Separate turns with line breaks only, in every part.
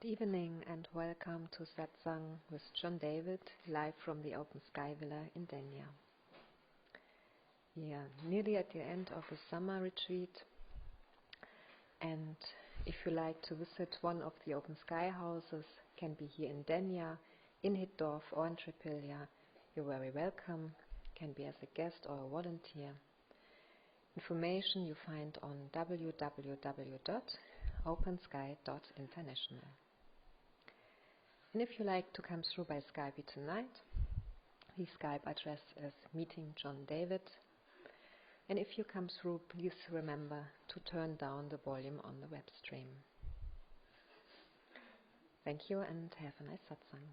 Evening and welcome to Satsang with John David, live from the Open Sky Villa in Denia. We are nearly at the end of the summer retreat, and if you like to visit one of the Open Sky houses, can be here in Denia, in Hitdorf or in Tripilia, you're very welcome, can be as a guest or a volunteer. Information you find on www.opensky.international. And if you like to come through by Skype tonight, the Skype address is Meeting John David. And if you come through, please remember to turn down the volume on the web stream. Thank you and have a nice satsang.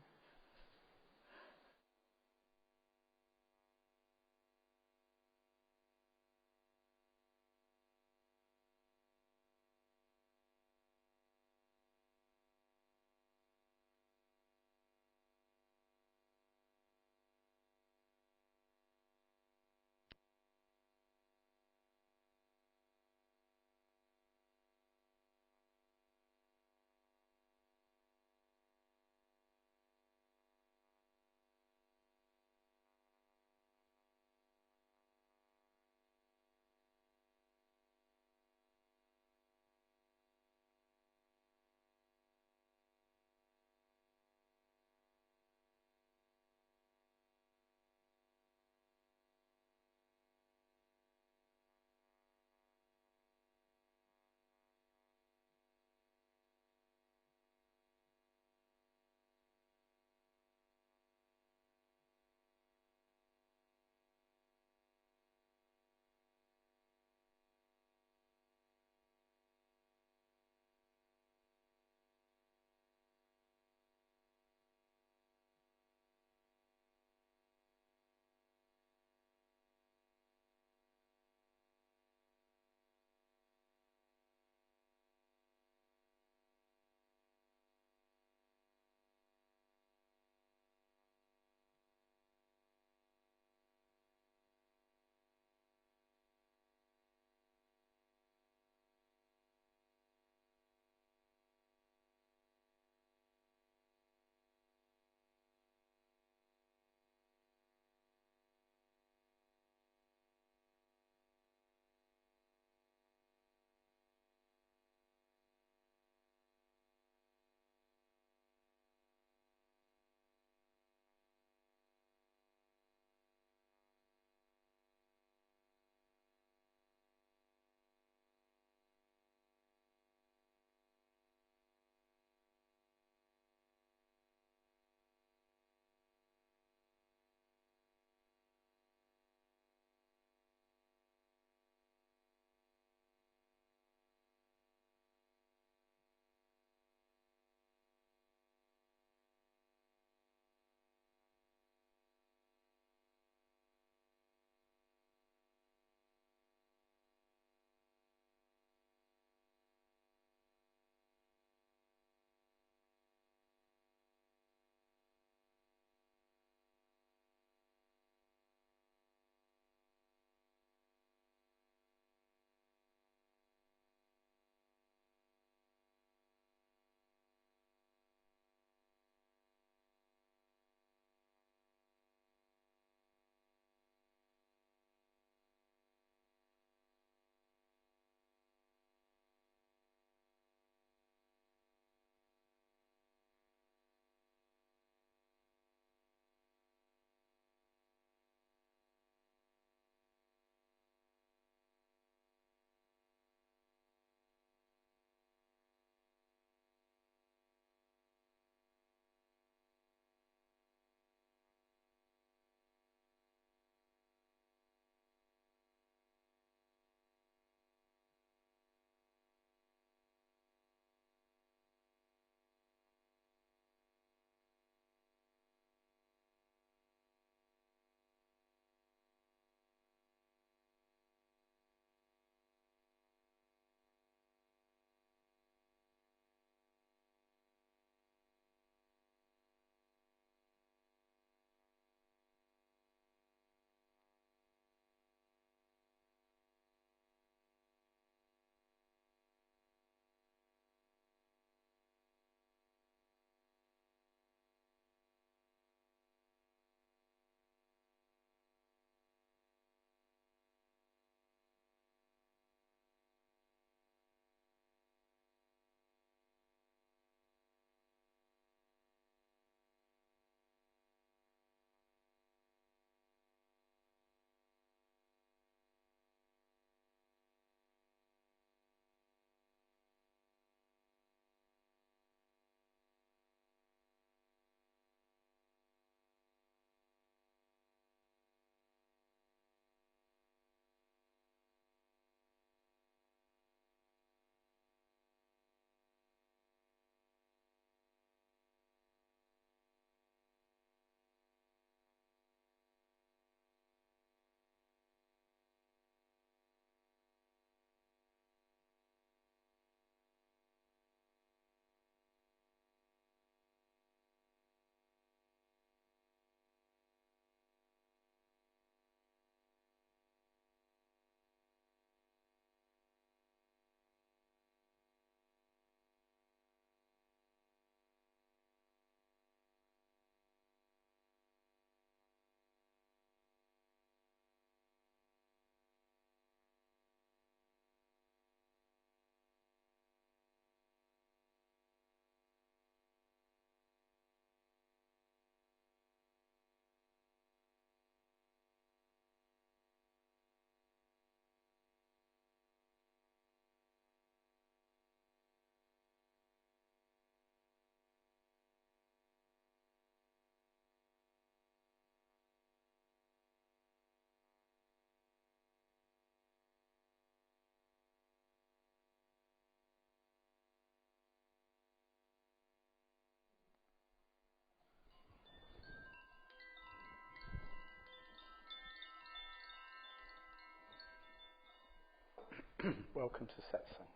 Welcome to satsang.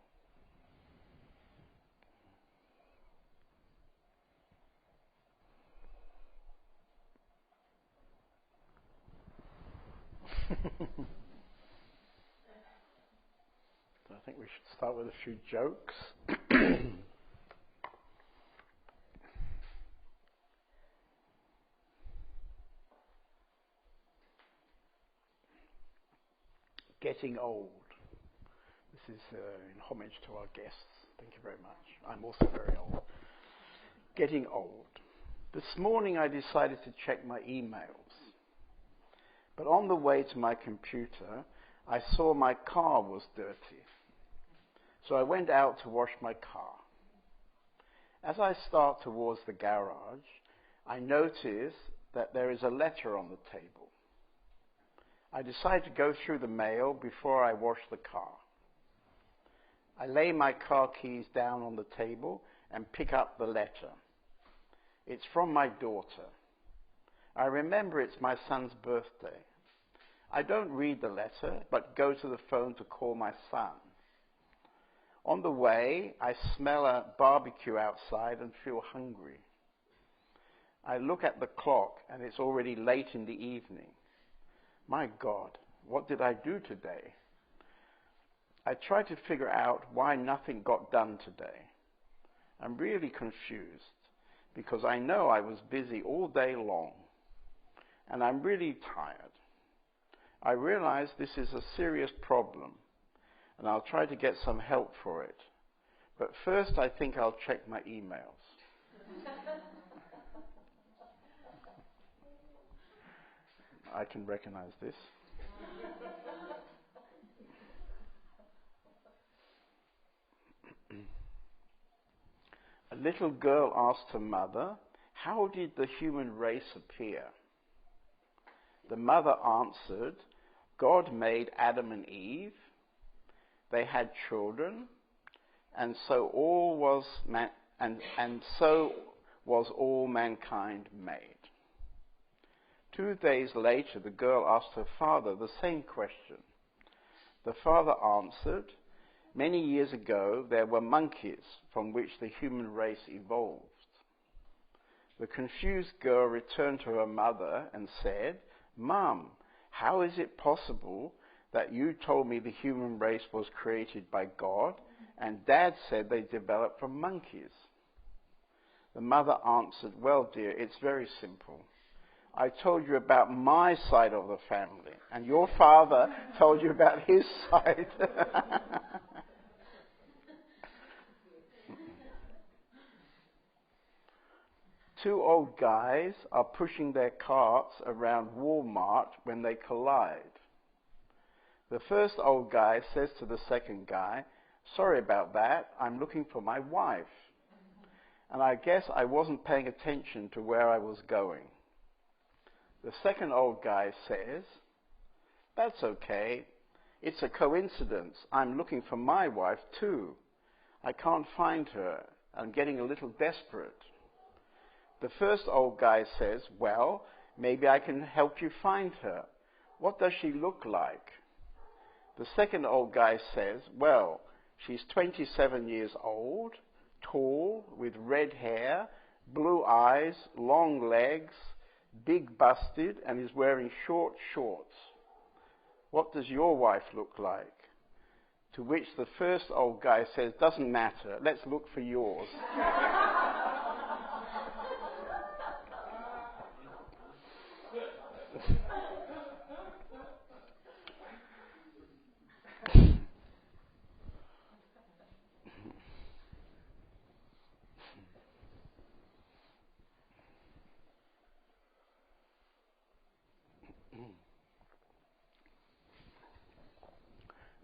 I think we should start with a few jokes. Getting old. This is in homage to our guests. Thank you very much. I'm also very old. Getting old. This morning I decided to check my emails. But on the way to my computer, I saw my car was dirty. So I went out to wash my car. As I start towards the garage, I notice that there is a letter on the table. I decide to go through the mail before I wash the car. I lay my car keys down on the table and pick up the letter. It's from my daughter. I remember it's my son's birthday. I don't read the letter, but go to the phone to call my son. On the way, I smell a barbecue outside and feel hungry. I look at the clock and it's already late in the evening. My God, what did I do today? I try to figure out why nothing got done today. I'm really confused because I know I was busy all day long and I'm really tired. I realize this is a serious problem and I'll try to get some help for it. But first I think I'll check my emails. I can recognize this. A little girl asked her mother, "How did the human race appear?" The mother answered, "God made Adam and Eve. They had children, and so was all mankind made." 2 days later, the girl asked her father the same question. The father answered, "Many years ago, there were monkeys from which the human race evolved." The confused girl returned to her mother and said, "Mom, how is it possible that you told me the human race was created by God, and Dad said they developed from monkeys?" The mother answered, "Well, dear, it's very simple. I told you about my side of the family, and your father told you about his side." Two old guys are pushing their carts around Walmart when they collide. The first old guy says to the second guy, "Sorry about that, I'm looking for my wife. And I guess I wasn't paying attention to where I was going." The second old guy says, "That's okay. It's a coincidence. I'm looking for my wife too. I can't find her. I'm getting a little desperate." The first old guy says, "Well, maybe I can help you find her. What does she look like?" The second old guy says, "Well, she's 27 years old, tall, with red hair, blue eyes, long legs, big busted, and is wearing short shorts. What does your wife look like?" To which the first old guy says, "Doesn't matter, let's look for yours."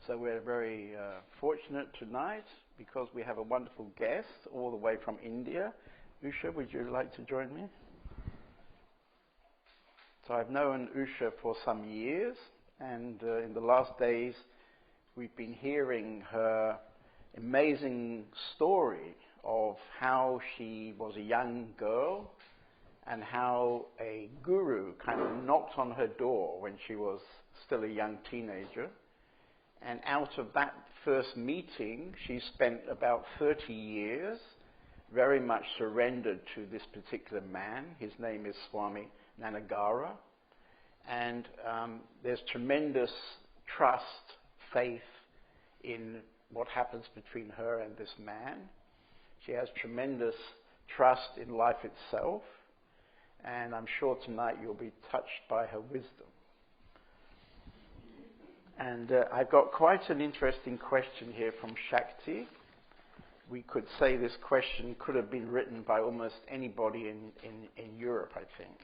So we're very fortunate tonight because we have a wonderful guest all the way from India. Usha, would you like to join me? So I've known Usha for some years, and in the last days we've been hearing her amazing story of how she was a young girl and how a guru kind of knocked on her door when she was still a young teenager. And out of that first meeting, she spent about 30 years very much surrendered to this particular man. His name is Swami Nannagaru. And there's tremendous trust, faith in what happens between her and this man. She has tremendous trust in life itself. And I'm sure tonight you'll be touched by her wisdom. And I've got quite an interesting question here from Shakti. We could say this question could have been written by almost anybody in Europe, I think.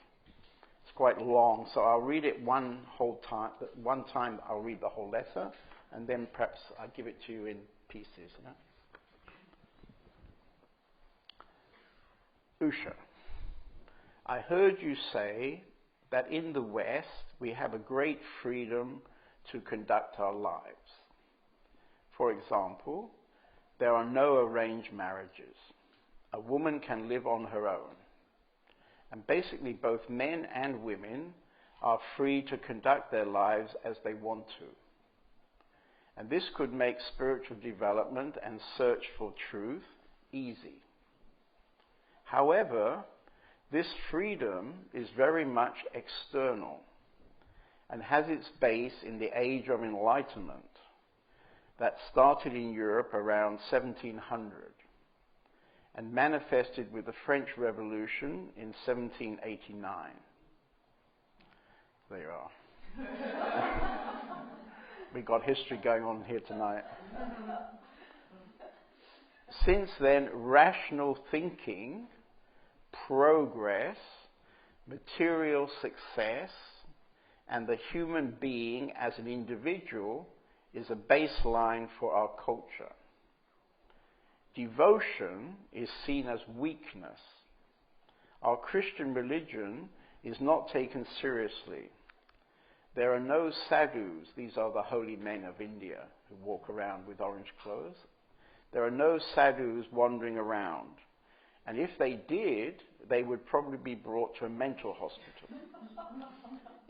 It's quite long, so I'll read it one time I'll read the whole letter, and then perhaps I'll give it to you in pieces. Usha, I heard you say that in the West we have a great freedom to conduct our lives. For example, there are no arranged marriages. A woman can live on her own. And basically both men and women are free to conduct their lives as they want to. And this could make spiritual development and search for truth easy. However, this freedom is very much external and has its base in the Age of Enlightenment that started in Europe around 1700 and manifested with the French Revolution in 1789. There you are. We got history going on here tonight. Since then, rational thinking, progress, material success, and the human being as an individual is a baseline for our culture. Devotion is seen as weakness. Our Christian religion is not taken seriously. There are no sadhus, these are the holy men of India who walk around with orange clothes. There are no sadhus wandering around. And if they did, they would probably be brought to a mental hospital.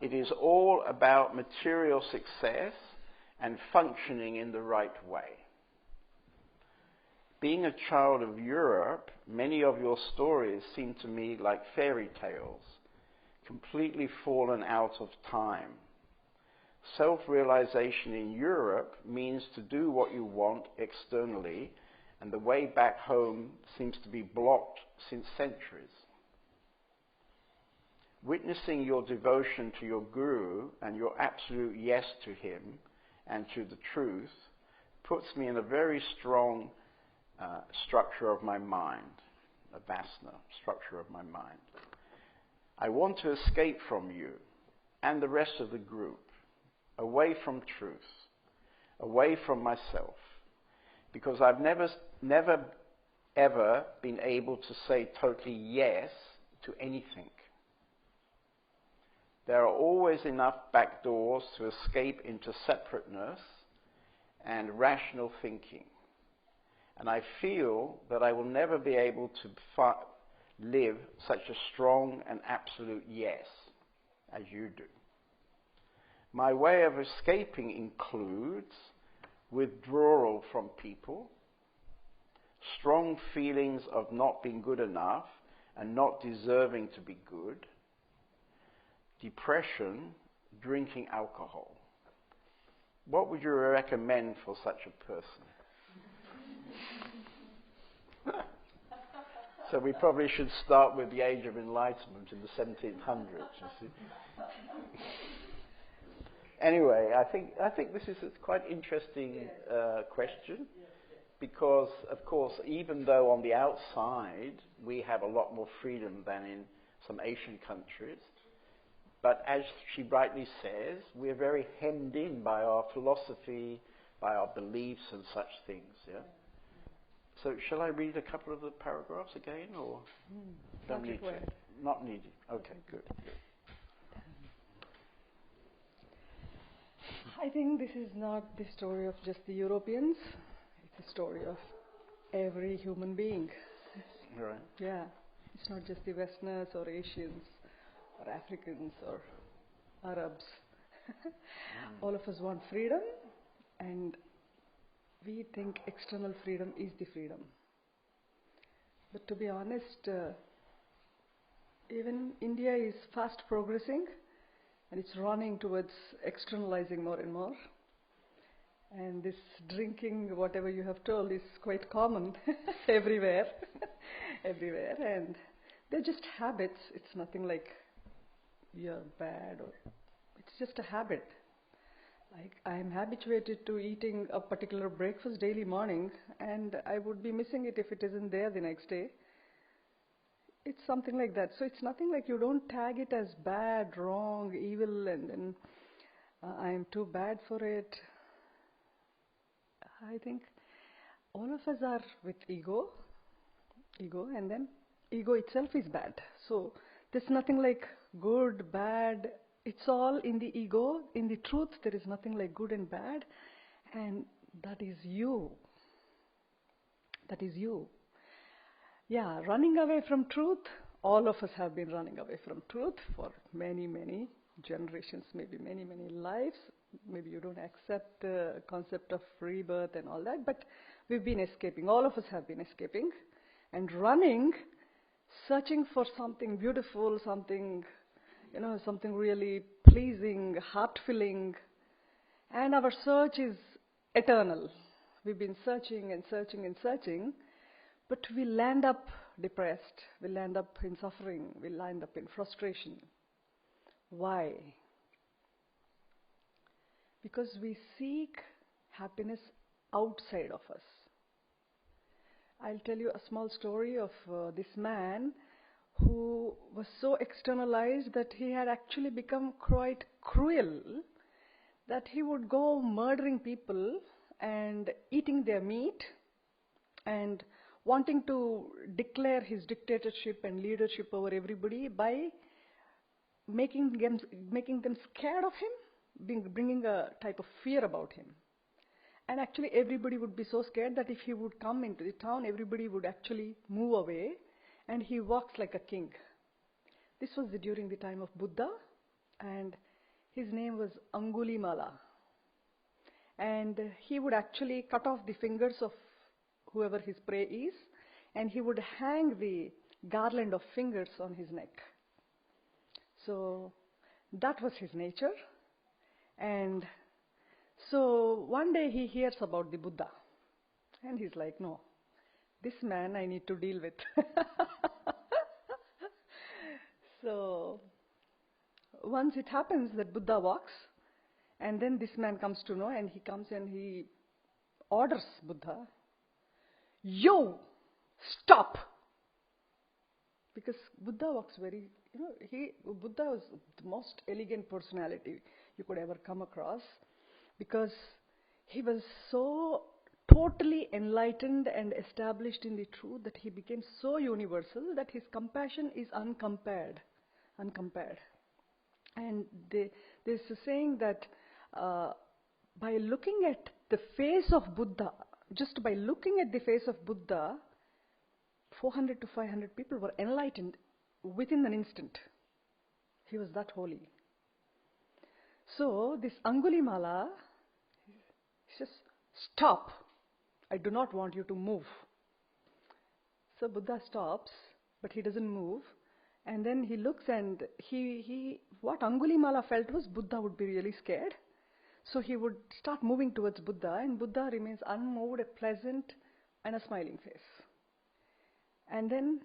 It is all about material success and functioning in the right way. Being a child of Europe, many of your stories seem to me like fairy tales, completely fallen out of time. Self-realization in Europe means to do what you want externally, and the way back home seems to be blocked since centuries. Witnessing your devotion to your guru and your absolute yes to him and to the truth puts me in a very strong structure of my mind, a vasana, structure of my mind. I want to escape from you and the rest of the group, away from truth, away from myself, because I've never ever been able to say totally yes to anything. There are always enough back doors to escape into separateness and rational thinking. And I feel that I will never be able to live such a strong and absolute yes as you do. My way of escaping includes withdrawal from people, strong feelings of not being good enough and not deserving to be good, depression, drinking alcohol. What would you recommend for such a person? So we probably should start with the Age of Enlightenment in the 1700s, you see. Anyway, I think this is a quite interesting question, because, of course, even though on the outside we have a lot more freedom than in some Asian countries, but as she rightly says, we're very hemmed in by our philosophy, by our beliefs and such things, yeah? So shall I read a couple of the paragraphs again, or don't need to? Not needed. Okay, good.
I think this is not the story of just the Europeans. It's a story of every human being.
Right.
Yeah. It's not just the Westerners or Asians or Africans or Arabs. All of us want freedom, And we think external freedom is the freedom. But to be honest, even India is fast progressing and it's running towards externalizing more and more. And this drinking, whatever you have told, is quite common everywhere. Everywhere. And they're just habits. It's nothing like you're bad or it's just a habit. Like I'm habituated to eating a particular breakfast daily morning and I would be missing it if it isn't there the next day. It's something like that. So it's nothing like you don't tag it as bad, wrong, evil, and then I'm too bad for it. I think all of us are with ego, and then ego itself is bad. So there's nothing like good, bad. It's all in the ego. In the truth, there is nothing like good and bad, and that is you. That is you. Yeah, running away from truth. All of us have been running away from truth for many, many generations, maybe many, many lives. Maybe you don't accept the concept of rebirth and all that, but we've been escaping. All of us have been escaping and running, searching for something beautiful, something, something really pleasing, heart-filling. And our search is eternal. We've been searching and searching and searching, but we land up depressed. We land up in suffering. We land up in frustration. Why? Because we seek happiness outside of us. I'll tell you a small story of this man who was so externalized that he had actually become quite cruel, that he would go murdering people and eating their meat and wanting to declare his dictatorship and leadership over everybody by making them scared of him, bringing a type of fear about him. And actually everybody would be so scared that if he would come into the town, everybody would actually move away, and he walks like a king. This was during the time of Buddha, and his name was Angulimala. And he would actually cut off the fingers of whoever his prey is, and he would hang the garland of fingers on his neck. So that was his nature. And so one day he hears about the Buddha, and he's like, no, this man I need to deal with. So once it happens that Buddha walks, and then this man comes to know, and he comes and he orders Buddha, you stop! Because Buddha walks very, Buddha was the most elegant personality you could ever come across, because he was so totally enlightened and established in the truth that he became so universal that his compassion is uncompared. And there's a saying that by looking at the face of Buddha, just by looking at the face of Buddha, 400 to 500 people were enlightened within an instant. He was that holy. So this Angulimala says, stop, I do not want you to move. So Buddha stops, but he doesn't move. And then he looks, and what Angulimala felt was Buddha would be really scared. So he would start moving towards Buddha, and Buddha remains unmoved, a pleasant and a smiling face. And then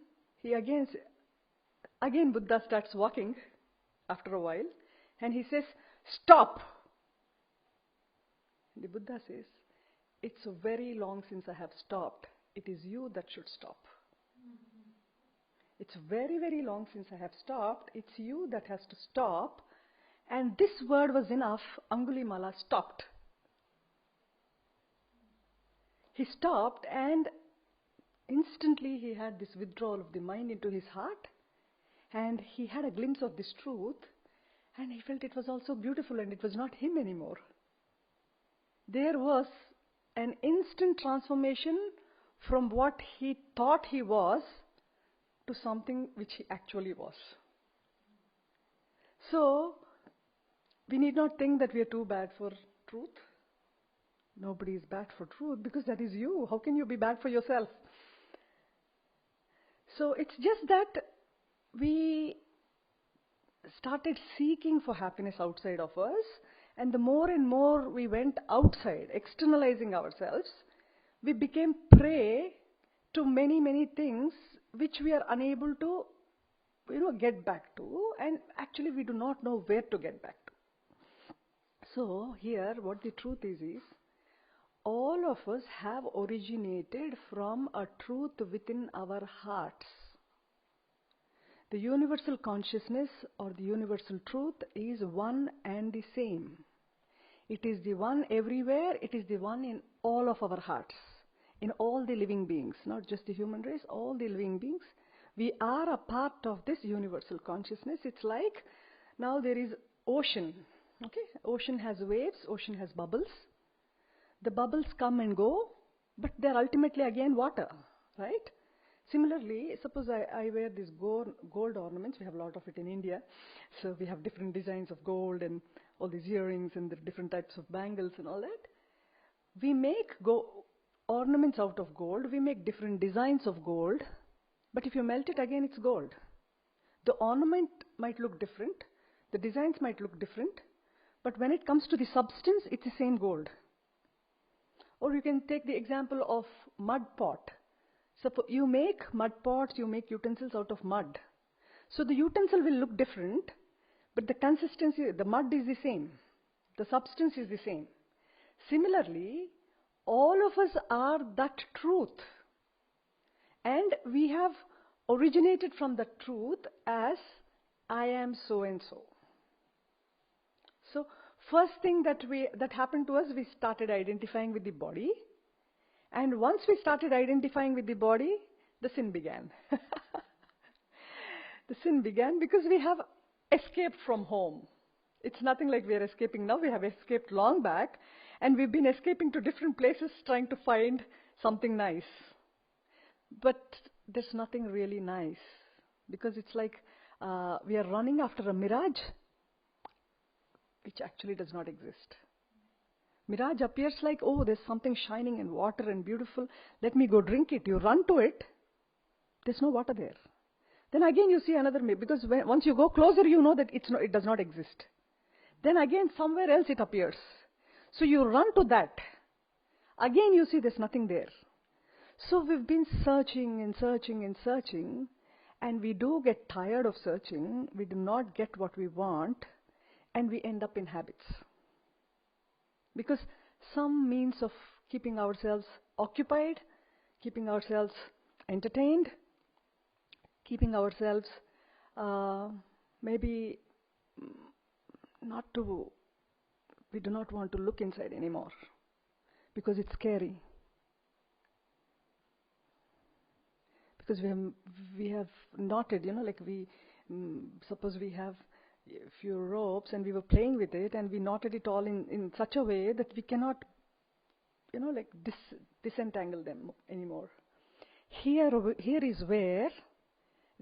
again Buddha starts walking after a while, and he says, stop! And the Buddha says, it's very long since I have stopped. It is you that should stop. It's very, very long since I have stopped. It's you that has to stop. And this word was enough. Angulimala stopped. He stopped, and instantly he had this withdrawal of the mind into his heart, and he had a glimpse of this truth, and he felt it was also beautiful, and it was not him anymore. There was an instant transformation from what he thought he was to something which he actually was. So we need not think that we are too bad for truth. Nobody is bad for truth because that is you. How can you be bad for yourself? So it's just that we started seeking for happiness outside of us, and the more and more we went outside, externalizing ourselves, we became prey to many, many things which we are unable to, get back to, and actually we do not know where to get back to. So here, what the truth is all of us have originated from a truth within our hearts. The universal consciousness or the universal truth is one and the same. It is the one everywhere. It is the one in all of our hearts, in all the living beings, not just the human race, all the living beings. We are a part of this universal consciousness. It's like now there is ocean. Okay, ocean has waves, ocean has bubbles. The bubbles come and go, but they're ultimately again water, right? Similarly, suppose I wear these gold ornaments. We have a lot of it in India. So we have different designs of gold and all these earrings and the different types of bangles and all that. We make ornaments out of gold. We make different designs of gold. But if you melt it again, it's gold. The ornament might look different. The designs might look different. But when it comes to the substance, it's the same gold. Or you can take the example of mud pot. Suppose you make mud pots, you make utensils out of mud. So the utensil will look different, but the consistency, the mud is the same. The substance is the same. Similarly, all of us are that truth. And we have originated from the truth as I am so and so. So first thing that happened to us, we started identifying with the body. And once we started identifying with the body, the sin began. The sin began because we have escaped from home. It's nothing like we are escaping now. We have escaped long back. And we've been escaping to different places trying to find something nice. But there's nothing really nice. Because it's like we are running after a mirage, which actually does not exist. Mirage appears like, oh, there's something shining in water and beautiful. Let me go drink it. You run to it. There's no water there. Then again you see another mirage. Because once you go closer, you know that it does not exist. Then again somewhere else it appears. So you run to that. Again you see there's nothing there. So we've been searching and searching and searching. And we do get tired of searching. We do not get what we want. And we end up in habits. Because some means of keeping ourselves occupied, keeping ourselves entertained, keeping ourselves maybe we do not want to look inside anymore because it's scary. Because we have knotted, like suppose we have a few ropes and we were playing with it and we knotted it all in such a way that we cannot, disentangle them anymore. Here is where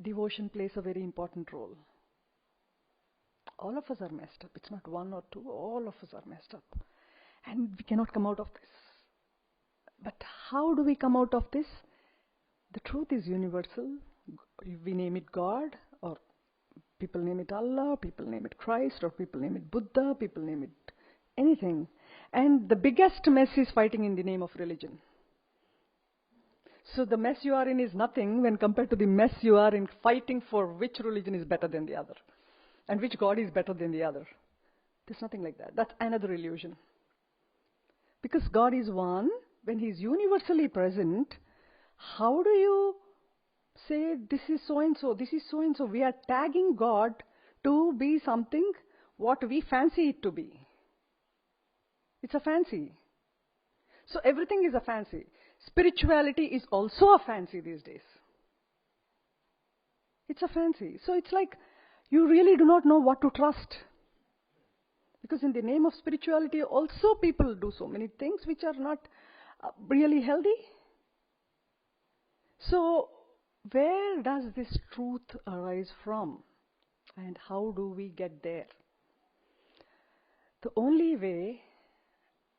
devotion plays a very important role. All of us are messed up. It's not one or two. All of us are messed up. And we cannot come out of this. But how do we come out of this? The truth is universal. We name it God, or people name it Allah, people name it Christ, or people name it Buddha, people name it anything. And the biggest mess is fighting in the name of religion. So the mess you are in is nothing when compared to the mess you are in fighting for which religion is better than the other. And which God is better than the other. There's nothing like that. That's another illusion. Because God is one, when He is universally present, how do you say this is so-and-so, this is so-and-so? We are tagging God to be something what we fancy it to be. It's a fancy. So everything is a fancy. Spirituality is also a fancy these days. It's a fancy. So it's like you really do not know what to trust. Because in the name of spirituality also people do so many things which are not really healthy. So where does this truth arise from? And how do we get there? The only way,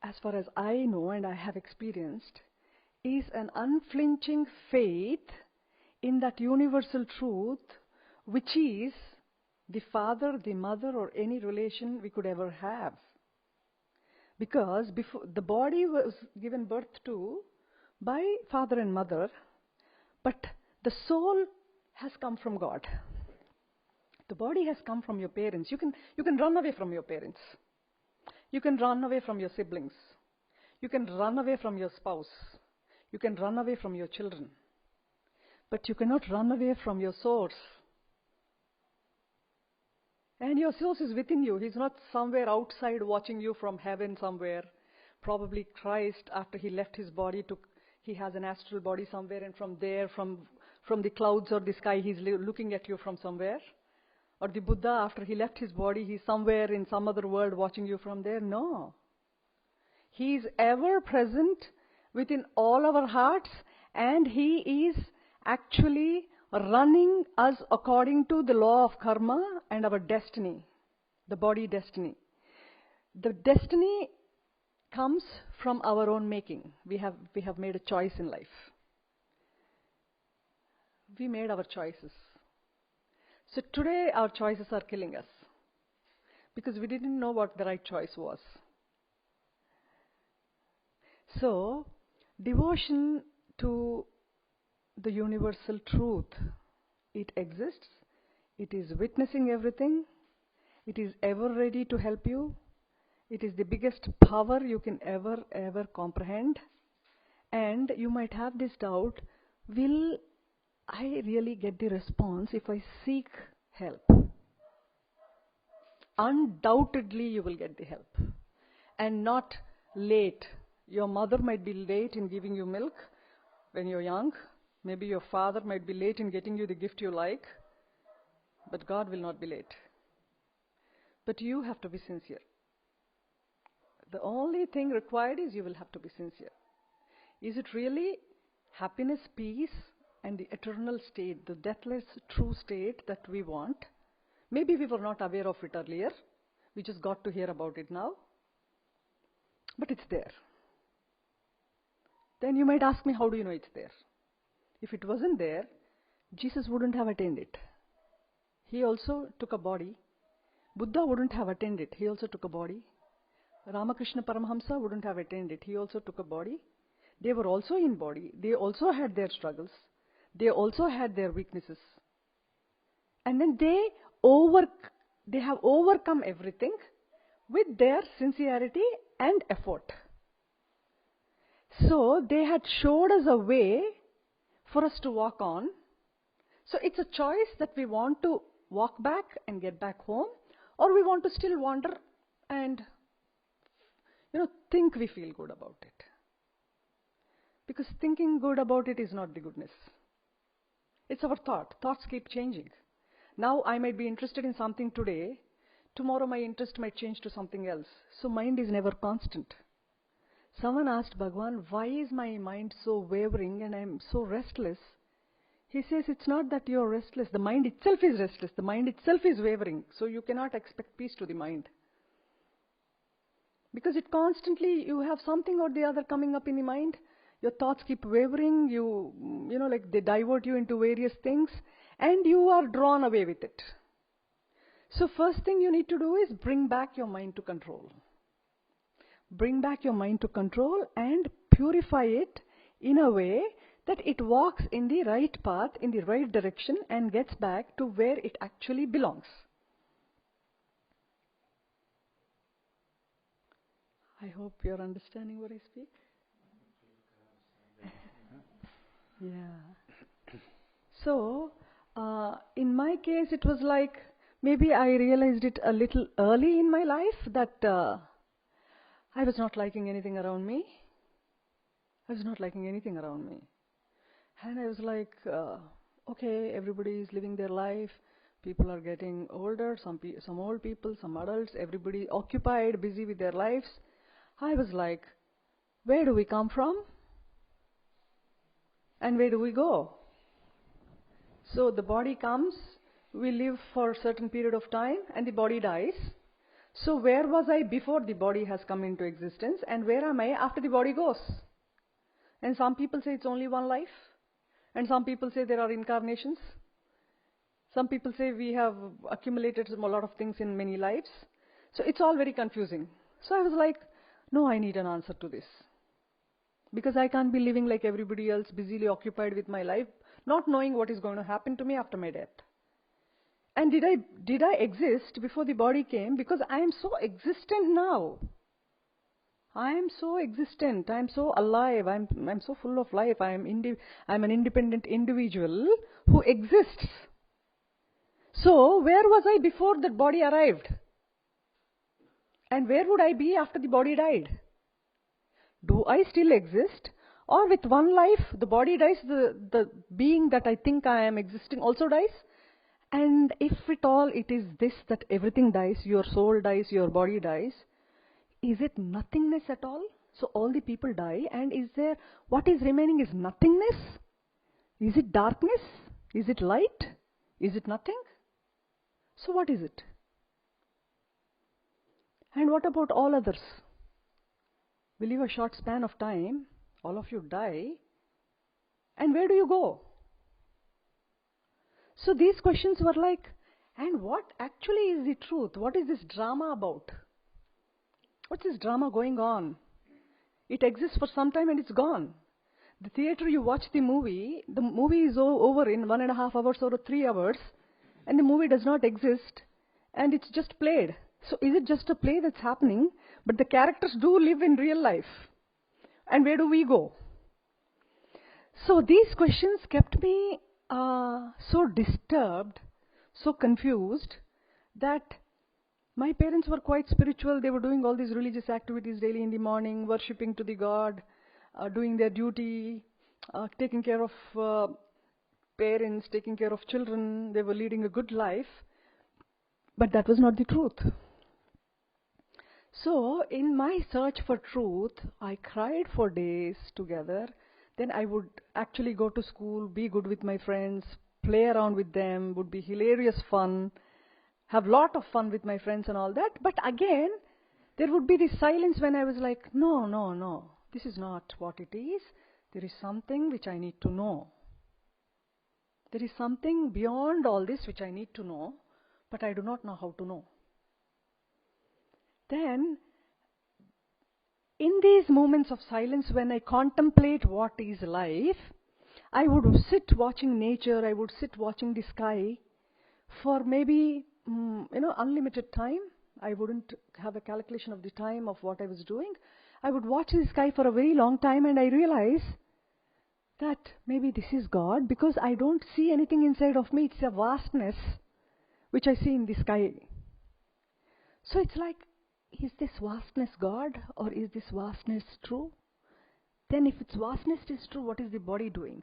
as far as I know and I have experienced, is an unflinching faith in that universal truth, which is the father, the mother, or any relation we could ever have. Because before the body was given birth to by father and mother, but the soul has come from God. The body has come from your parents. You can run away from your parents. You can run away from your siblings. You can run away from your spouse. You can run away from your children. But you cannot run away from your source. And your source is within you. He's not somewhere outside watching you from heaven somewhere. Probably Christ, after he left his body, he has an astral body somewhere, and from there, from the clouds or the sky, he's looking at you from somewhere. Or the Buddha, after he left his body, he's somewhere in some other world watching you from there. No. He is ever present within all our hearts, and he is actually running us according to the law of karma and our destiny, the body destiny. The destiny comes from our own making. We have made a choice in life. We made our choices. So today our choices are killing us because we didn't know what the right choice was. So devotion to the universal truth, it exists, it is witnessing everything, it is ever ready to help you, it is the biggest power you can ever comprehend. And you might have this doubt, will I really get the response if I seek help? Undoubtedly you will get the help, and not late. Your mother might be late in giving you milk when you're young. Maybe your father might be late in getting you the gift you like, but God will not be late. But you have to be sincere. The only thing required is you will have to be sincere. Is it really happiness, peace, and the eternal state, the deathless true state that we want? Maybe we were not aware of it earlier. We just got to hear about it now. But it's there. Then you might ask me, how do you know it's there? If it wasn't there, Jesus wouldn't have attained it. He also took a body. Buddha wouldn't have attained it. He also took a body. Ramakrishna Paramahamsa wouldn't have attained it. He also took a body. They were also in body. They also had their struggles. They also had their weaknesses. And then they have overcome everything with their sincerity and effort. So they had showed us a way for us to walk on. So it's a choice that we want to walk back and get back home, or we want to still wander and think we feel good about it. Because thinking good about it is not the goodness. It's our thought. Thoughts keep changing. Now I might be interested in something today. Tomorrow my interest might change to something else. So mind is never constant. Someone asked Bhagwan, why is my mind so wavering and I'm so restless? He says, it's not that you're restless. The mind itself is restless. The mind itself is wavering. So you cannot expect peace to the mind. Because it constantly, you have something or the other coming up in the mind. Your thoughts keep wavering. Like they divert you into various things. And you are drawn away with it. So first thing you need to do is bring back your mind to control. Bring back your mind to control and purify it in a way that it walks in the right path, in the right direction, and gets back to where it actually belongs. I hope you're understanding what I speak. Yeah. So, in my case, it was like maybe I realized it a little early in my life that I was not liking anything around me. I was not liking anything around me. And I was like, okay, everybody is living their life. People are getting older, some old people, some adults, everybody occupied, busy with their lives. I was like, where do we come from? And where do we go? So the body comes, we live for a certain period of time, and the body dies. So where was I before the body has come into existence, and where am I after the body goes? And some people say it's only one life, and some people say there are incarnations. Some people say we have accumulated a lot of things in many lives. So it's all very confusing. So I was like, no, I need an answer to this. Because I can't be living like everybody else, busily occupied with my life, not knowing what is going to happen to me after my death. And did I exist before the body came? Because I am so existent now. I am so existent. I am so alive. I'm so full of life. I'm an independent individual who exists. So where was I before that body arrived? And where would I be after the body died? Do I still exist? Or with one life, the body dies, the being that I think I am existing also dies? And if at all it is this, that everything dies, your soul dies, your body dies, is it nothingness at all? So all the people die, and what is remaining is nothingness? Is it darkness? Is it light? Is it nothing? So what is it? And what about all others? We live a short span of time, all of you die, and where do you go? So these questions were like, and what actually is the truth? What is this drama about? What's this drama going on? It exists for some time and it's gone. The theater, you watch the movie is over in 1.5 hours or 3 hours, and the movie does not exist, and it's just played. So is it just a play that's happening, but the characters do live in real life? And where do we go? So these questions kept me so disturbed, so confused, that my parents were quite spiritual. They were doing all these religious activities daily in the morning, worshipping to the God, doing their duty, taking care of parents, taking care of children. They were leading a good life. But that was not the truth. So in my search for truth, I cried for days together. Then I would actually go to school, be good with my friends, play around with them, would be hilarious fun, have lot of fun with my friends and all that. But again, there would be this silence when I was like, no, this is not what it is. There is something which I need to know. There is something beyond all this which I need to know, but I do not know how to know. Then, in these moments of silence, when I contemplate what is life, I would sit watching nature, I would sit watching the sky for maybe, unlimited time. I wouldn't have a calculation of the time of what I was doing. I would watch the sky for a very long time, and I realize that maybe this is God, because I don't see anything inside of me. It's a vastness which I see in the sky. So it's like, is this vastness God, or is this vastness true? Then if its vastness is true, what is the body doing?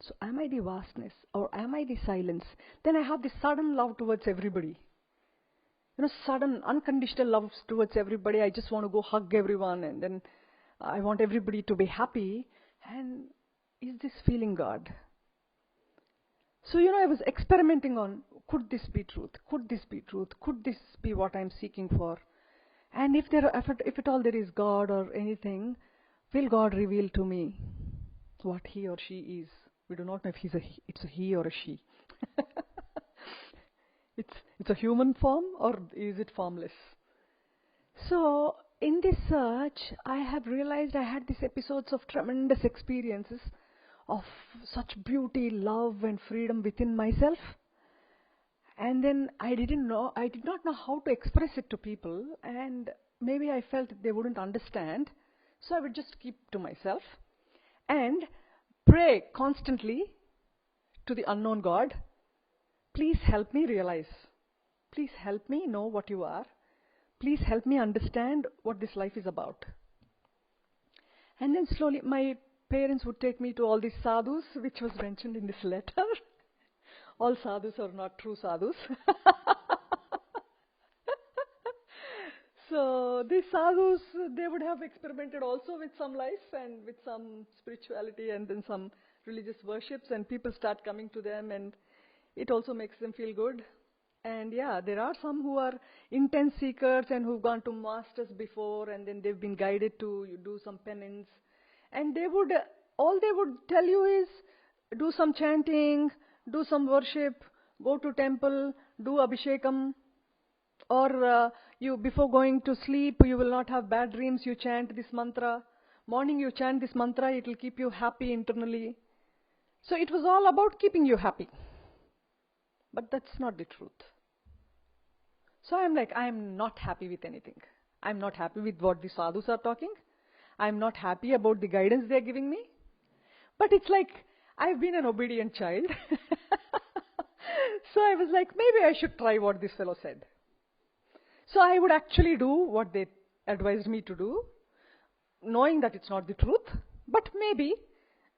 So am I the vastness, or am I the silence? Then I have this sudden love towards everybody. Sudden unconditional love towards everybody. I just want to go hug everyone, and then I want everybody to be happy. And is this feeling God? So, I was experimenting on, could this be truth? Could this be truth? Could this be what I'm seeking for? And if at all there is God or anything, will God reveal to me what he or she is? We do not know if it's a he or a she. It's a human form, or is it formless? So, in this search, I have realized I had these episodes of tremendous experiences of such beauty, love and freedom within myself. And then I did not know how to express it to people, and maybe I felt they wouldn't understand. So I would just keep to myself and pray constantly to the unknown God, please help me realize. Please help me know what you are. Please help me understand what this life is about. And then slowly my parents would take me to all these sadhus, which was mentioned in this letter. All sadhus are not true sadhus. So these sadhus, they would have experimented also with some life and with some spirituality and then some religious worships, and people start coming to them, and it also makes them feel good. And yeah, there are some who are intense seekers and who've gone to masters before, and then they've been guided to do some penance. And they would, all they would tell you is, do some chanting, do some worship, go to temple, do abhishekam, or you, before going to sleep, you will not have bad dreams, you chant this mantra. Morning you chant this mantra, it will keep you happy internally. So it was all about keeping you happy. But that's not the truth. So I'm like, I'm not happy with anything. I'm not happy with what the sadhus are talking. I'm not happy about the guidance they're giving me. But it's like, I've been an obedient child. So I was like, maybe I should try what this fellow said. So I would actually do what they advised me to do, knowing that it's not the truth. But maybe,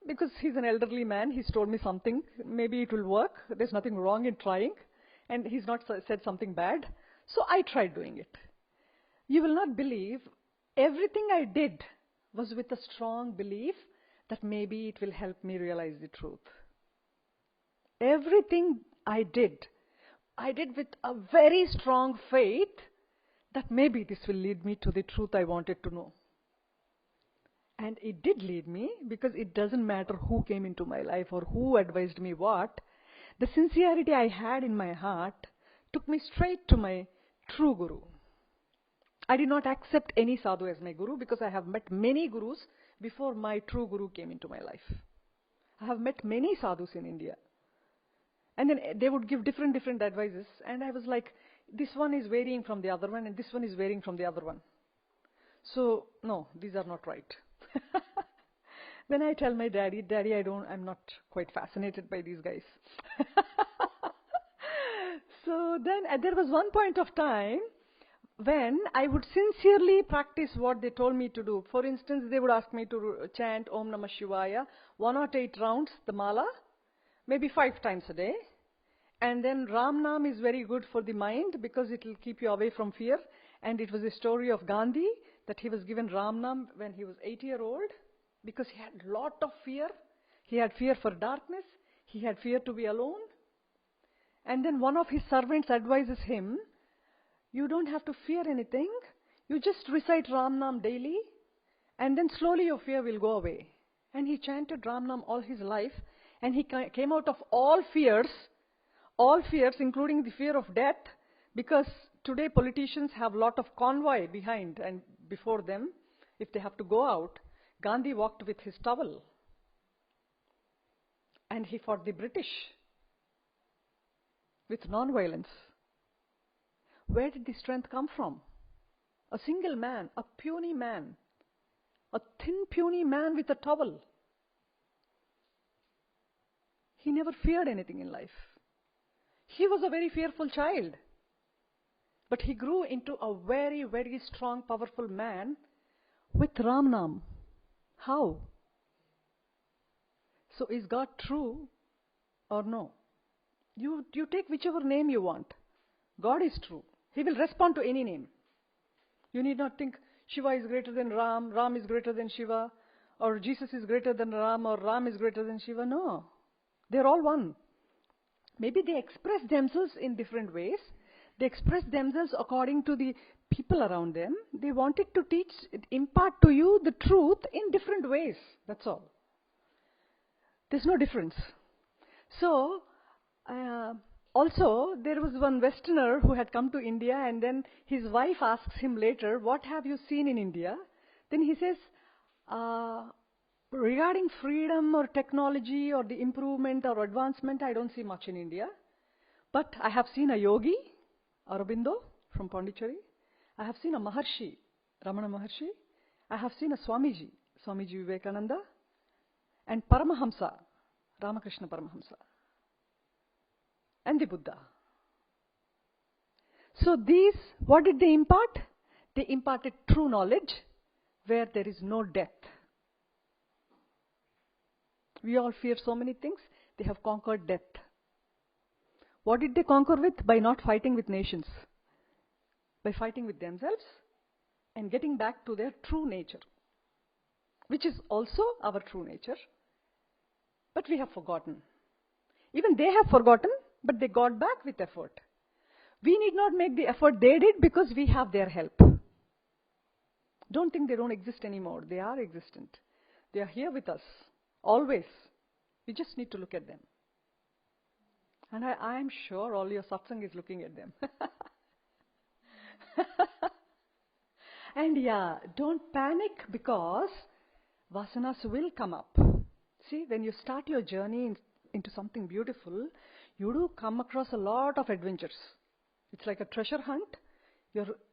because he's an elderly man, he's told me something, maybe it will work. There's nothing wrong in trying. And he's not said something bad. So I tried doing it. You will not believe, everything I did was with a strong belief that maybe it will help me realize the truth. Everything I did with a very strong faith that maybe this will lead me to the truth I wanted to know. And it did lead me, because it doesn't matter who came into my life or who advised me what. The sincerity I had in my heart took me straight to my true guru. I did not accept any sadhu as my guru, because I have met many gurus before my true guru came into my life. I have met many sadhus in India. And then they would give different advices. And I was like, this one is varying from the other one, and this one is varying from the other one. So, no, these are not right. Then I tell my daddy, I'm not quite fascinated by these guys. So then there was one point of time when I would sincerely practice what they told me to do. For instance, they would ask me to chant Om Namah Shivaya 108 rounds, the mala, maybe 5 times a day. And then Ram Nam is very good for the mind, because it will keep you away from fear. And it was a story of Gandhi, that he was given Ram Nam when he was 8-year-old, because he had a lot of fear. He had fear for darkness. He had fear to be alone. And then one of his servants advises him, you don't have to fear anything. You just recite Ram Nam daily, and then slowly your fear will go away. And he chanted Ram Nam all his life, and he came out of all fears, including the fear of death, because today politicians have a lot of convoy behind and before them. If they have to go out, Gandhi walked with his towel. And he fought the British with non-violence. Where did the strength come from? A single man, a puny man, a thin puny man with a towel. He never feared anything in life. He was a very fearful child. But he grew into a very, very strong, powerful man with Ram Nam. How? So is God true or no? You take whichever name you want. God is true. He will respond to any name. You need not think Shiva is greater than Ram, Ram is greater than Shiva, or Jesus is greater than Ram, or Ram is greater than Shiva. No. They're all one. Maybe they express themselves in different ways. They express themselves according to the people around them. They wanted to impart to you the truth in different ways. That's all. There's no difference. So, also, there was one Westerner who had come to India, and then his wife asks him later, what have you seen in India? Then he says, regarding freedom or technology or the improvement or advancement, I don't see much in India. But I have seen a yogi, Aurobindo from Pondicherry. I have seen a Maharshi, Ramana Maharshi. I have seen a Swamiji, Swamiji Vivekananda, and Paramahamsa, Ramakrishna Paramahamsa, and the Buddha. So these, what did they impart? They imparted true knowledge where there is no death. We all fear so many things. They have conquered death. What did they conquer with? By not fighting with nations. By fighting with themselves and getting back to their true nature, which is also our true nature. But we have forgotten. Even they have forgotten, but they got back with effort. We need not make the effort they did because we have their help. Don't think they don't exist anymore. They are existent. They are here with us, always. We just need to look at them. And I am sure all your satsang is looking at them. And yeah, don't panic because vasanas will come up. See, when you start your journey into something beautiful, you do come across a lot of adventures. It's like a treasure hunt.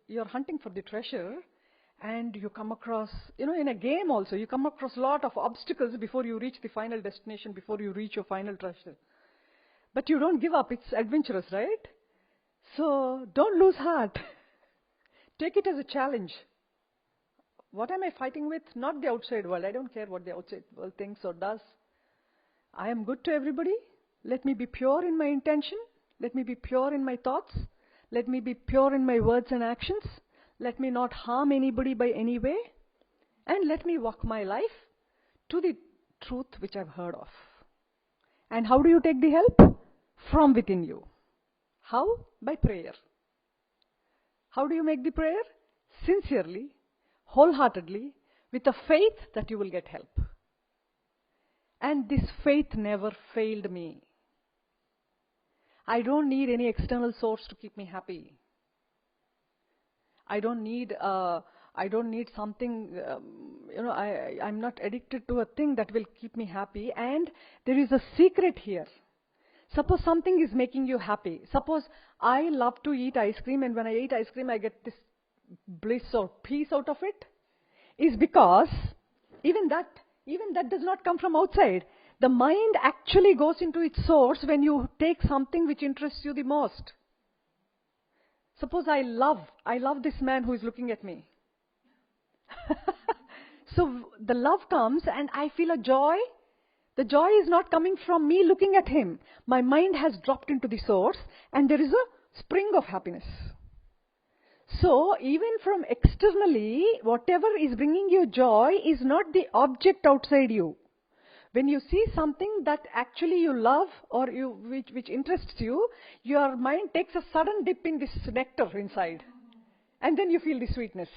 You're hunting for the treasure, and you come across, in a game also, you come across a lot of obstacles before you reach the final destination, before you reach your final treasure. But you don't give up. It's adventurous, right? So don't lose heart. Take it as a challenge. What am I fighting with? Not the outside world. I don't care what the outside world thinks or does. I am good to everybody. Let me be pure in my intention. Let me be pure in my thoughts. Let me be pure in my words and actions. Let me not harm anybody by any way. And let me walk my life to the truth which I've heard of. And how do you take the help? From within you. How? By prayer. How do you make the prayer? Sincerely, wholeheartedly, with a faith that you will get help. And this faith never failed me. I don't need any external source to keep me happy. I don't need something, I'm not addicted to a thing that will keep me happy. And there is a secret here. Suppose something is making you happy. Suppose I love to eat ice cream, and when I eat ice cream, I get this bliss or peace out of it. Is because even that does not come from outside. The mind actually goes into its source when you take something which interests you the most. Suppose I love this man who is looking at me. So the love comes and I feel a joy. The joy is not coming from me looking at him. My mind has dropped into the source and there is a spring of happiness. So even from externally, whatever is bringing you joy is not the object outside you. When you see something that actually you love or which interests you, your mind takes a sudden dip in this nectar inside. And then you feel the sweetness.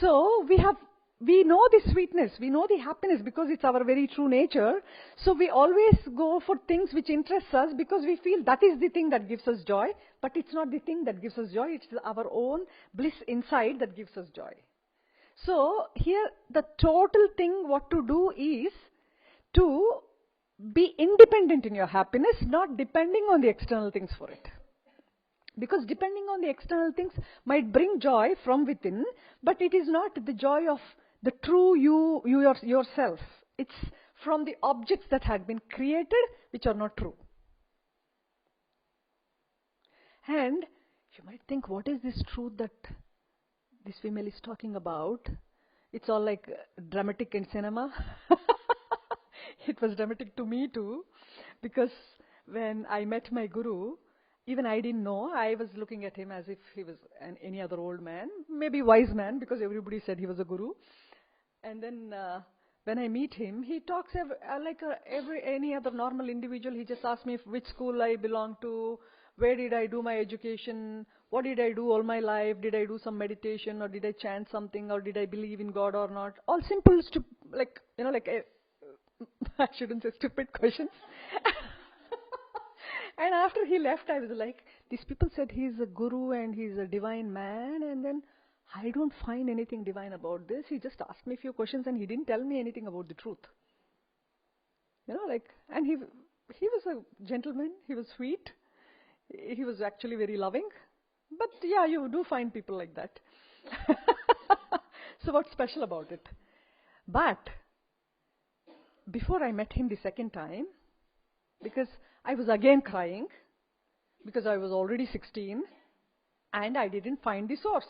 So we know the sweetness, we know the happiness because it's our very true nature. So we always go for things which interest us because we feel that is the thing that gives us joy. But it's not the thing that gives us joy, it's our own bliss inside that gives us joy. So here the total thing what to do is to be independent in your happiness, not depending on the external things for it. Because depending on the external things might bring joy from within, but it is not the joy of the true yourself. It's from the objects that had been created which are not true. And you might think, what is this truth that this female is talking about? It's all like dramatic in cinema. It was dramatic to me too, because when I met my guru, even I didn't know. I was looking at him as if he was any other old man, maybe wise man, because everybody said he was a guru. And then when I meet him, he talks like any other normal individual. He just asks me which school I belong to, where did I do my education, what did I do all my life, did I do some meditation, or did I chant something, or did I believe in God or not? All simple, I shouldn't say stupid questions. And after he left, I was like, these people said he's a guru and he's a divine man, and then I don't find anything divine about this. He just asked me a few questions and he didn't tell me anything about the truth. And he was a gentleman, he was sweet, he was actually very loving. But yeah, you do find people like that. So what's special about it? But before I met him the second time, because I was again crying, because I was already 16, and I didn't find the source.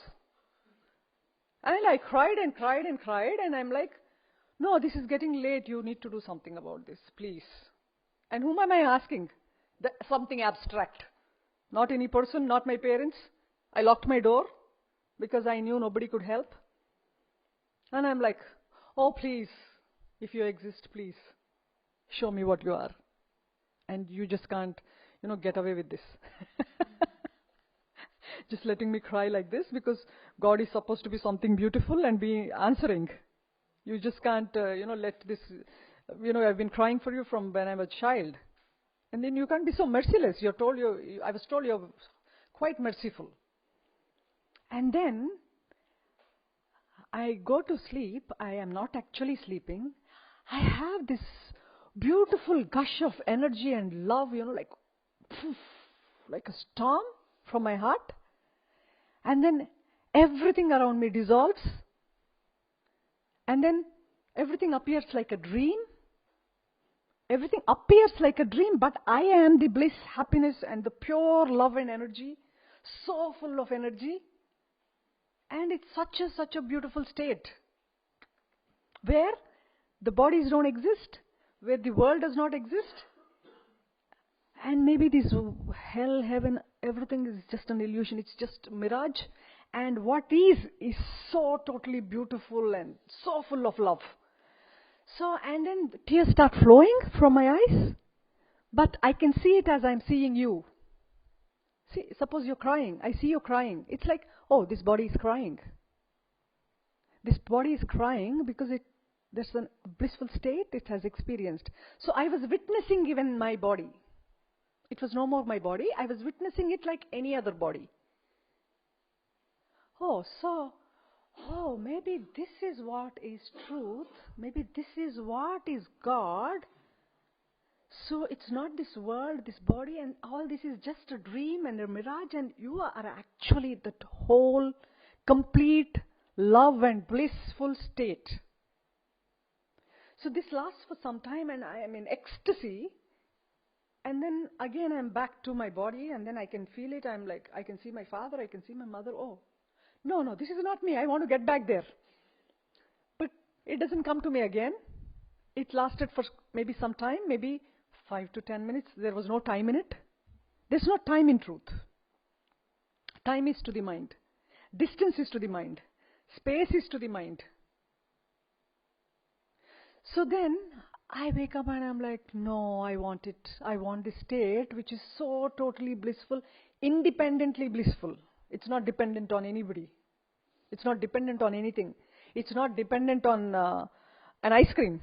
And I cried and cried and cried, and I'm like, no, this is getting late, you need to do something about this, please. And whom am I asking? Something abstract. Not any person, not my parents. I locked my door, because I knew nobody could help. And I'm like, oh please, if you exist, please, show me what you are. And you just can't, get away with this. just letting me cry like this because God is supposed to be something beautiful and be answering. You just can't, let this, I've been crying for you from when I was a child. And then you can't be so merciless. I was told you're quite merciful. And then I go to sleep. I am not actually sleeping. I have this beautiful gush of energy and love, like a storm from my heart. And then everything around me dissolves. And then everything appears like a dream. Everything appears like a dream, but I am the bliss, happiness, and the pure love and energy, so full of energy. And it's such a beautiful state, where the bodies don't exist, where the world does not exist. And maybe this hell, heaven, everything is just an illusion. It's just mirage. And what is so totally beautiful and so full of love. So, and then tears start flowing from my eyes, but I can see it as I'm seeing you. See, suppose you're crying. I see you crying. It's like, oh, this body is crying. This body is crying because there's a blissful state it has experienced. So I was witnessing even my body. It was no more my body. I was witnessing it like any other body. Maybe this is what is truth. Maybe this is what is God. So it's not this world, this body, and all this is just a dream and a mirage, and you are actually that whole, complete love and blissful state. So this lasts for some time, and I am in ecstasy. And then again I'm back to my body, and then I can feel it. I'm like, I can see my father, I can see my mother. Oh, no, this is not me. I want to get back there. But it doesn't come to me again. It lasted for maybe some time, maybe 5 to 10 minutes. There was no time in it. There's no time in truth. Time is to the mind. Distance is to the mind. Space is to the mind. So then I wake up and I'm like, no, I want it. I want this state which is so totally blissful, independently blissful. It's not dependent on anybody. It's not dependent on anything. It's not dependent on an ice cream.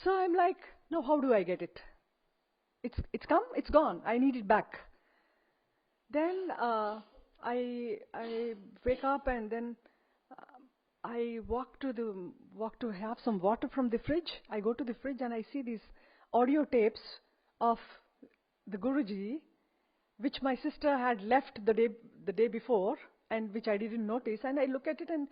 So I'm like, no, how do I get it? It's come, it's gone. I need it back. Then I wake up and then I walk to have some water from the fridge. I go to the fridge and I see these audio tapes of the Guruji, which my sister had left the day before, and which I didn't notice. And I look at it and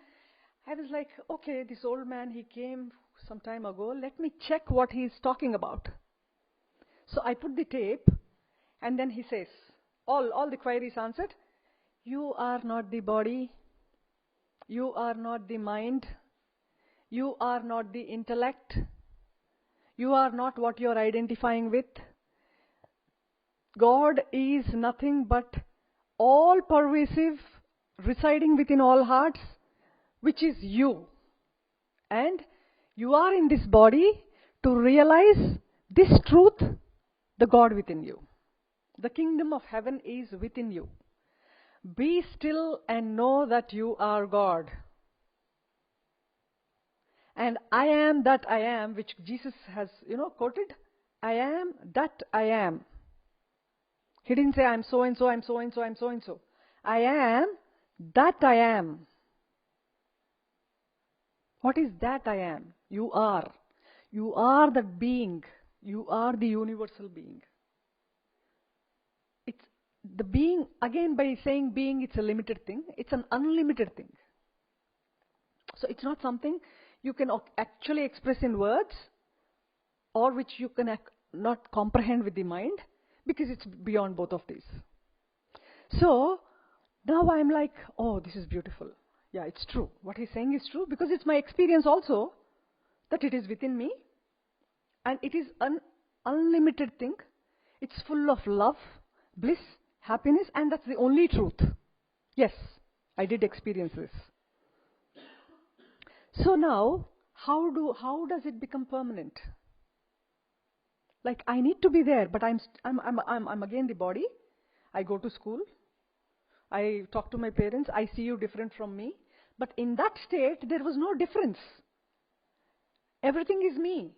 I was like, okay, this old man, he came some time ago. Let me check what he's talking about. So I put the tape, and then he says, all the queries answered. You are not the body. You are not the mind. You are not the intellect. You are not what you are identifying with. God is nothing but all-pervasive, residing within all hearts, which is you. And you are in this body to realize this truth, the God within you. The kingdom of heaven is within you. Be still and know that you are God. And I am that I am, which Jesus has, quoted. I am that I am. He didn't say I'm so and so, I'm so and so, I'm so and so. I am that I am. What is that I am? You are. You are that being. You are the universal being. It's the being, again by saying being, it's a limited thing. It's an unlimited thing. So it's not something you can actually express in words, or which you can not comprehend with the mind, because it's beyond both of these. So now I'm like, oh, this is beautiful. Yeah, it's true. What he's saying is true, because it's my experience also that it is within me, and it is an unlimited thing. It's full of love, bliss, happiness, and that's the only truth. Yes, I did experience this. So now, how does it become permanent? Like, I need to be there, but I'm again the body. I go to school. I talk to my parents. I see you different from me. But in that state, there was no difference. Everything is me.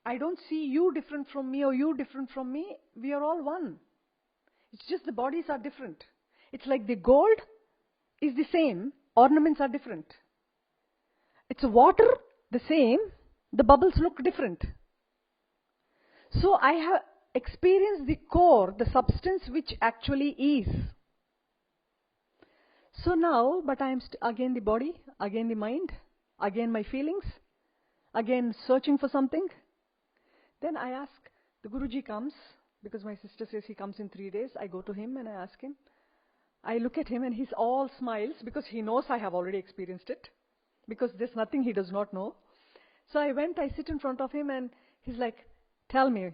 I don't see you different from me or you different from me. We are all one. It's just the bodies are different. It's like the gold is the same. Ornaments are different. It's water, the same. The bubbles look different. So I have experienced the core, the substance which actually is. So now, but I am again the body, again the mind, again my feelings, again searching for something. Then I ask, the Guruji comes, because my sister says he comes in 3 days. I go to him and I ask him. I look at him and he's all smiles because he knows I have already experienced it. Because there's nothing he does not know. So I went, I sit in front of him and he's like, tell me,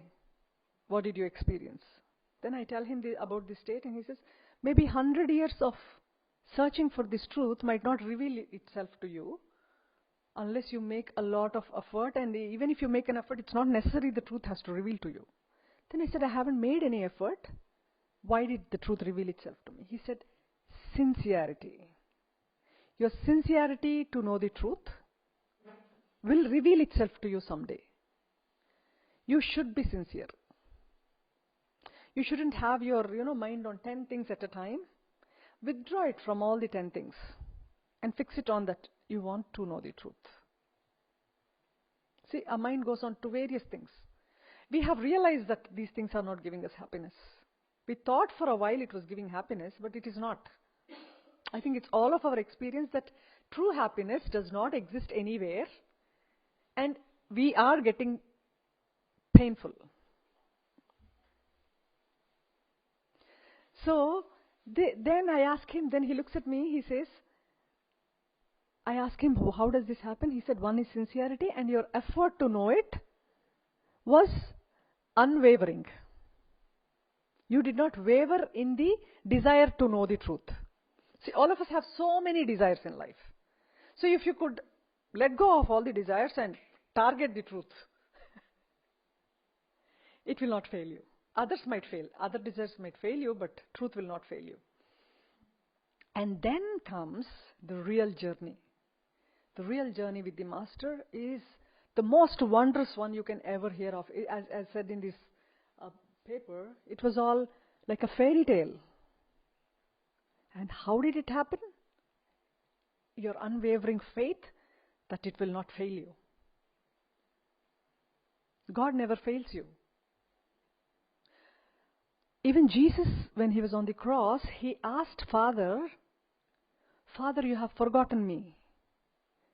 what did you experience? Then I tell him about this state and he says, maybe 100 years of searching for this truth might not reveal itself to you unless you make a lot of effort, and even if you make an effort, it's not necessary the truth has to reveal to you. Then I said, I haven't made any effort. Why did the truth reveal itself to me? He said, sincerity. Your sincerity to know the truth will reveal itself to you someday. You should be sincere. You shouldn't have your mind on 10 things at a time. Withdraw it from all the 10 things and fix it on that you want to know the truth. See, our mind goes on to various things. We have realized that these things are not giving us happiness. We thought for a while it was giving happiness, but it is not. I think it's all of our experience that true happiness does not exist anywhere, and we are getting painful. So, then I ask him, then he looks at me, he says, I ask him, how does this happen? He said, one is sincerity, and your effort to know it was unwavering. You did not waver in the desire to know the truth. See, all of us have so many desires in life. So if you could let go of all the desires and target the truth, it will not fail you. Others might fail. Other desires might fail you, but truth will not fail you. And then comes the real journey. The real journey with the Master is the most wondrous one you can ever hear of. As said in this paper, it was all like a fairy tale. And how did it happen? Your unwavering faith that it will not fail you. God never fails you. Even Jesus, when he was on the cross, he asked Father, Father, you have forgotten me.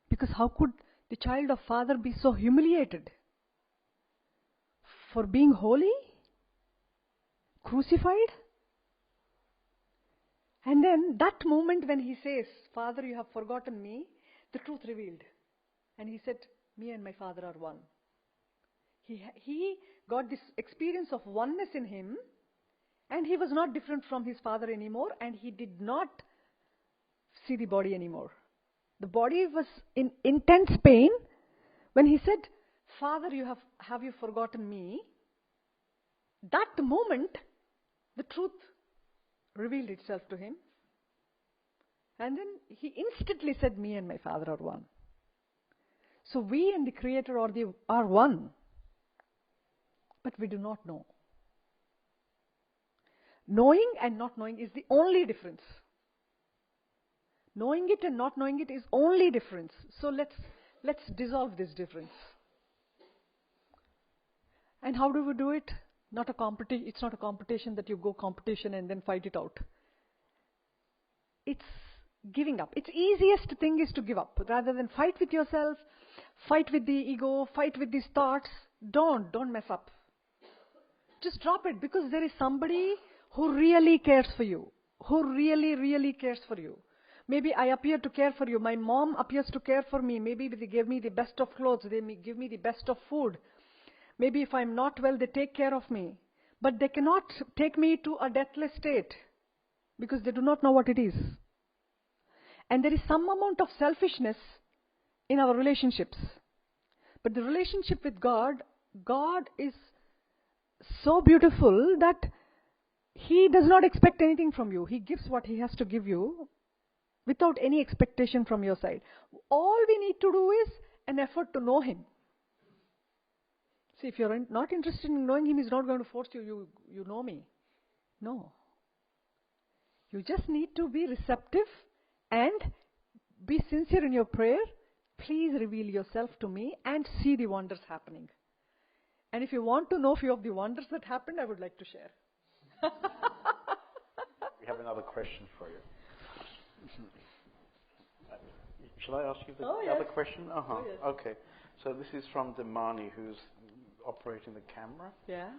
Because how could the child of Father be so humiliated for being holy, crucified? And then that moment when he says, Father, you have forgotten me, the truth revealed. And he said, me and my Father are one. He got this experience of oneness in him, and he was not different from his Father anymore, and he did not see the body anymore. The body was in intense pain. When he said, Father, have you forgotten me? That moment, the truth revealed itself to him. And then he instantly said, me and my Father are one. So we and the Creator are one. But we do not know. Knowing and not knowing is the only difference. Knowing it and not knowing it is only difference. So let's dissolve this difference. And how do we do it? It's not a competition that you go competition and then fight it out. It's giving up. Its easiest thing is to give up. Rather than fight with yourself, fight with the ego, fight with these thoughts. Don't mess up. Just drop it, because there is somebody who really cares for you. Who really, really cares for you. Maybe I appear to care for you. My mom appears to care for me. Maybe they give me the best of clothes. They give me the best of food. Maybe if I'm not well, they take care of me. But they cannot take me to a deathless state, because they do not know what it is. And there is some amount of selfishness in our relationships. But the relationship with God is so beautiful that He does not expect anything from you. He gives what he has to give you without any expectation from your side. All we need to do is an effort to know him. See, if you're not interested in knowing him, he's not going to force you, you know me. No. You just need to be receptive and be sincere in your prayer. Please reveal yourself to me and see the wonders happening. And if you want to know a few of the wonders that happened, I would like to share.
We have another question for you. Shall I ask you the other question?
Oh, yes.
Okay. So this is from Damani, who's operating the camera.
Yeah.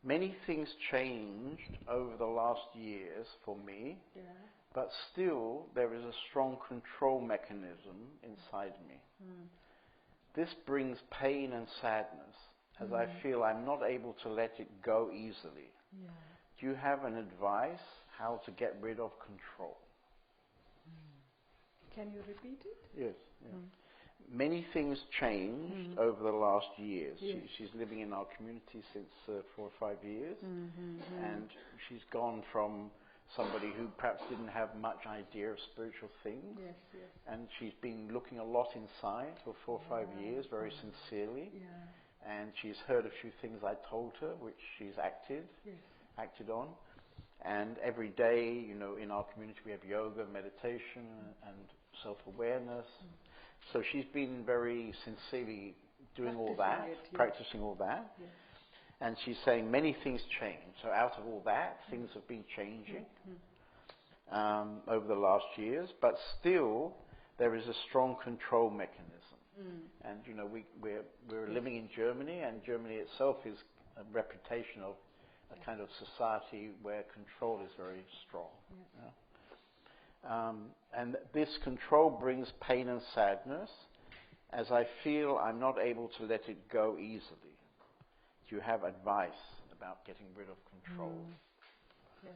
Many things changed over the last years for me, but still there is a strong control mechanism inside me. This brings pain and sadness, as I feel I'm not able to let it go easily. Do you have an advice how to get rid of control?
Can you repeat it?
Yes. Yeah. Many things changed over the last years.
Yes.
She's living in our community since 4 or 5 years, and she's gone from somebody who perhaps didn't have much idea of spiritual things, and she's been looking a lot inside for 4 or 5 years, very sincerely, and she's heard a few things I told her, which she's acted on. And every day, you know, in our community we have yoga, meditation, and self-awareness. So she's been very sincerely doing all that, practicing all that. And she's saying many things change. So out of all that, things have been changing over the last years. But still, there is a strong control mechanism. And, you know, we're living in Germany, and Germany itself is a reputation of a kind of society where control is very strong. And this control brings pain and sadness, as I feel I'm not able to let it go easily. Do you have advice about getting rid of control?
Yes.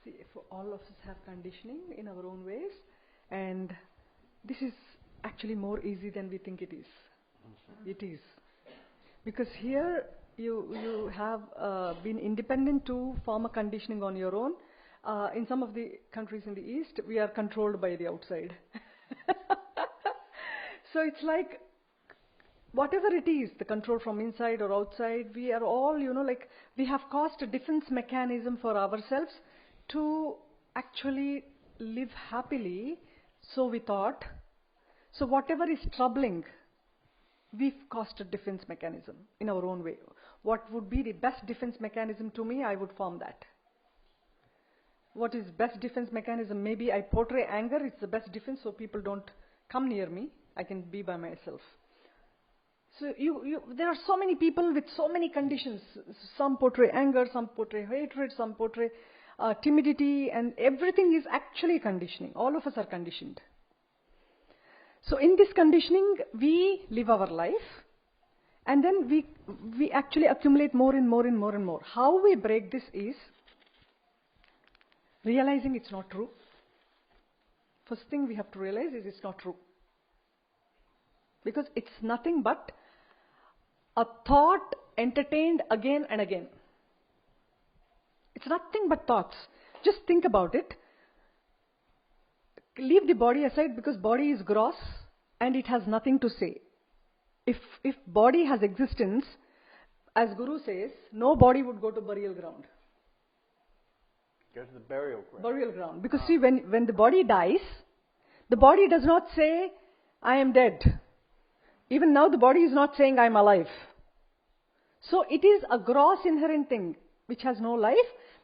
See, for all of us have conditioning in our own ways, and this is actually more easy than we think it is. It is. Because here you have been independent to form a conditioning on your own. In some of the countries in the East, we are controlled by the outside. So it's like, whatever it is, the control from inside or outside, we are all, you know, like, we have caused a defense mechanism for ourselves to actually live happily, so we thought. So whatever is troubling, we've caused a defense mechanism in our own way. What would be the best defense mechanism to me, I would form that. What is best defense mechanism? Maybe I portray anger, it's the best defense, so people don't come near me. I can be by myself. So there are so many people with so many conditions. Some portray anger, some portray hatred, some portray timidity, and everything is actually conditioning. All of us are conditioned. So in this conditioning, we live our life, and then we actually accumulate more and more and more and more. How we break this is realizing it's not true. First thing we have to realize is it's not true. Because it's nothing but a thought entertained again and again. It's nothing but thoughts. Just think about it. Leave the body aside, because body is gross and it has nothing to say. If body has existence, as Guru says, no body would go to burial ground.
Go to the burial ground.
Burial ground. Because see, when the body dies, the body does not say, I am dead. Even now the body is not saying, I am alive. So it is a gross inherent thing which has no life.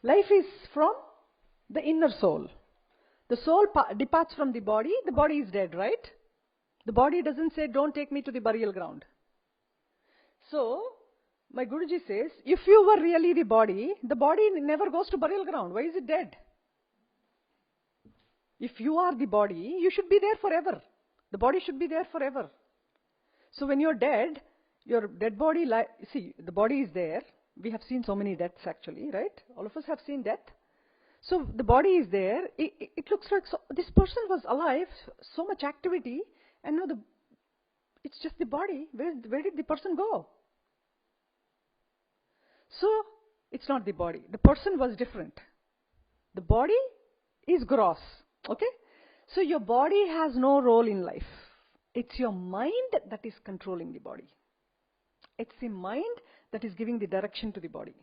Life is from the inner soul. The soul departs from the body is dead, right? The body doesn't say, don't take me to the burial ground. So, my Guruji says, if you were really the body never goes to burial ground. Why is it dead? If you are the body, you should be there forever. The body should be there forever. So when you're dead, your dead body, see, the body is there. We have seen so many deaths actually, right? All of us have seen death. So the body is there. It looks like this person was alive, so much activity, and now it's just the body. Where did the person go? So It's not the body. The person was different. The body is gross. Okay? So your body has no role in life. It's your mind that is controlling the body. It's the mind that is giving the direction to the body.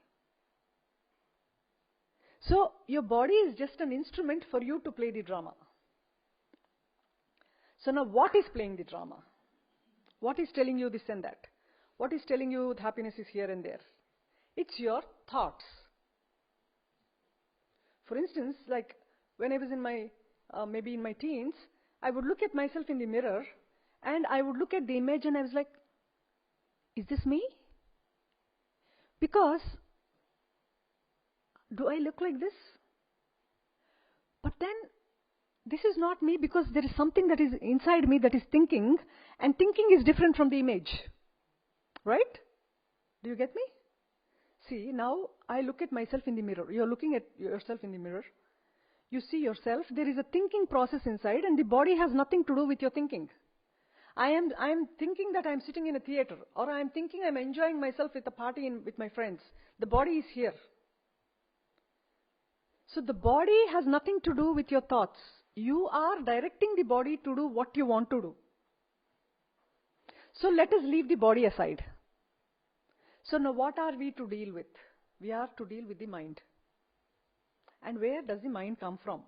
So your body is just an instrument for you to play the drama. So now what is playing the drama? What is telling you this and that? What is telling you happiness is here and there? It's your thoughts. For instance, like when I was in my, maybe in my teens, I would look at myself in the mirror and I would look at the image and I was like, is this me? Because, do I look like this? But then, this is not me because there is something that is inside me that is thinking, and thinking is different from the image. Right? Do you get me? See, now I look at myself in the mirror. You're looking at yourself in the mirror. You see yourself. There is a thinking process inside, and the body has nothing to do with your thinking. I am thinking that I'm sitting in a theater, or I'm thinking I'm enjoying myself with a party with my friends. The body is here. So the body has nothing to do with your thoughts. You are directing the body to do what you want to do. So let us leave the body aside. So now what are we to deal with? We are to deal with the mind. And where does the mind come from?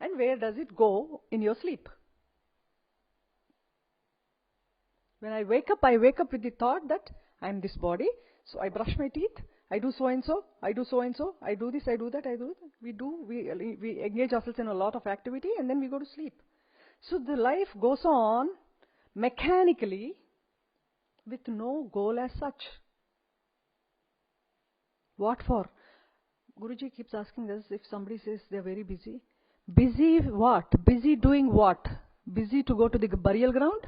And where does it go in your sleep? When I wake up with the thought that I am this body, so I brush my teeth, I do so and so, I do so and so, I do this, I do that, I do that. We engage ourselves in a lot of activity and then we go to sleep. So the life goes on mechanically with no goal as such. What for? Guruji keeps asking us if somebody says they're very busy. Busy what? Busy doing what? Busy to go to the burial ground?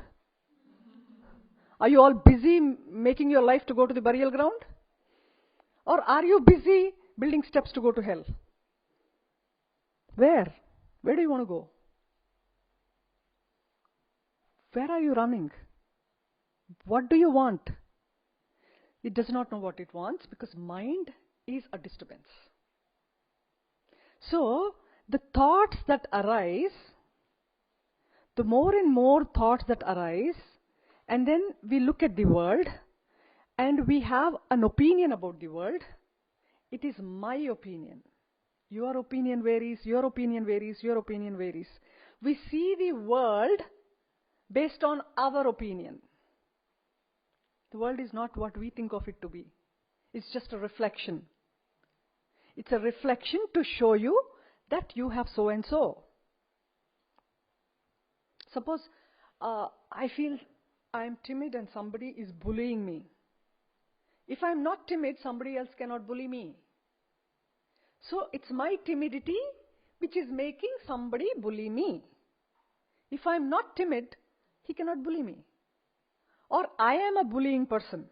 Are you all busy making your life to go to the burial ground? Or are you busy building steps to go to hell? Where? Where do you want to go? Where are you running? What do you want? It does not know what it wants because mind is a disturbance. So, the thoughts that arise, the more and more thoughts that arise, and then we look at the world and we have an opinion about the world. It is my opinion. Your opinion varies, your opinion varies, your opinion varies. We see the world based on our opinion. The world is not what we think of it to be. It's just a reflection. It's a reflection to show you that you have so and so. Suppose I feel I am timid and somebody is bullying me. If I am not timid, somebody else cannot bully me. So it's my timidity which is making somebody bully me. If I am not timid, he cannot bully me. Or I am a bullying person.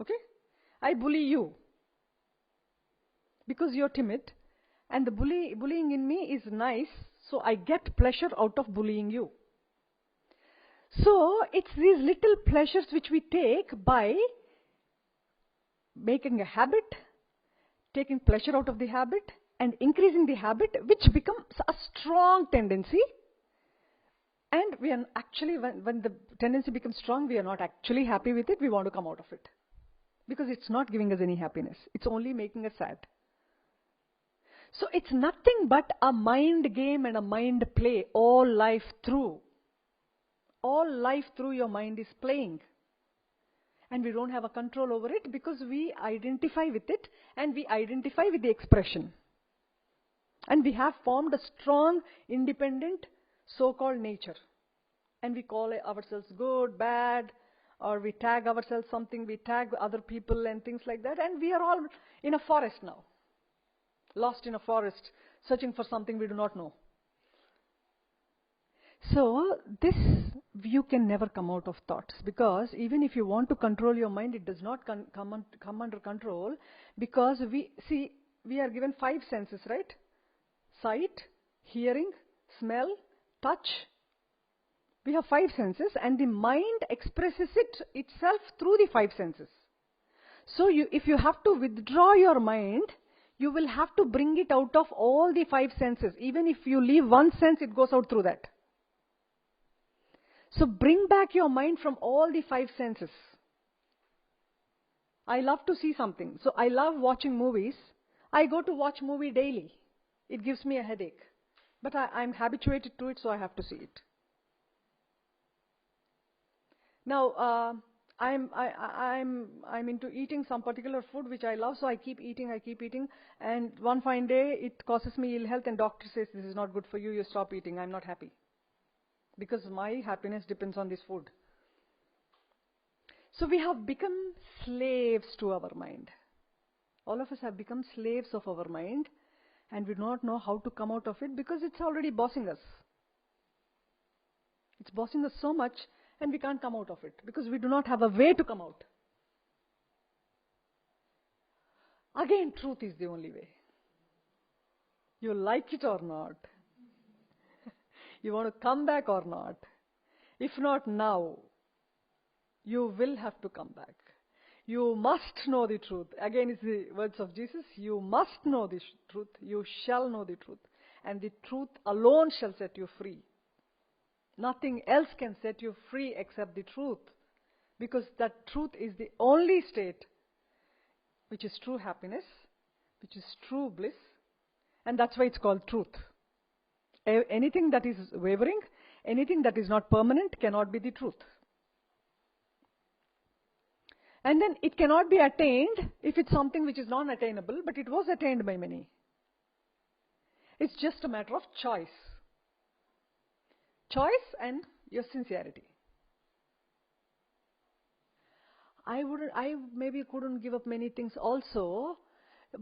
Okay? I bully you because you're timid, and the bullying in me is nice, so I get pleasure out of bullying you. So it's these little pleasures which we take by making a habit, taking pleasure out of the habit, and increasing the habit, which becomes a strong tendency. And we are actually, when the tendency becomes strong, we are not actually happy with it. We want to come out of it. Because it's not giving us any happiness. It's only making us sad. So it's nothing but a mind game and a mind play all life through. All life through your mind is playing. And we don't have a control over it because we identify with it and we identify with the expression. And we have formed a strong, independent, so-called nature. And we call ourselves good, bad, or we tag ourselves something, we tag other people and things like that. And we are all in a forest now. Lost in a forest, searching for something we do not know. So, this you can never come out of thoughts, because even if you want to control your mind, it does not come under control, because we are given 5 senses, right? Sight, hearing, smell, touch. We have 5 senses, and the mind expresses it itself through the 5 senses. So if you have to withdraw your mind, you will have to bring it out of all the 5 senses. Even if you leave one sense, it goes out through that. So bring back your mind from all the 5 senses. I love to see something. So I love watching movies. I go to watch movie daily. It gives me a headache. But I'm habituated to it, so I have to see it. Now, I'm into eating some particular food which I love, so I keep eating. And one fine day, it causes me ill health, and doctor says, this is not good for you, you stop eating. I'm not happy. Because my happiness depends on this food. So we have become slaves to our mind. All of us have become slaves of our mind, and we do not know how to come out of it because it's already bossing us. It's bossing us so much, and we can't come out of it because we do not have a way to come out. Again, truth is the only way. You like it or not. You want to come back or not. If not now, you will have to come back. You must know the truth. Again, it's the words of Jesus. You must know the truth. You shall know the truth. And the truth alone shall set you free. Nothing else can set you free except the truth. Because that truth is the only state which is true happiness, which is true bliss. And that's why it's called truth. Anything that is wavering, anything that is not permanent cannot be the truth. And then it cannot be attained if it's something which is non-attainable, but it was attained by many. It's just a matter of choice. Choice and your sincerity. I maybe couldn't give up many things also.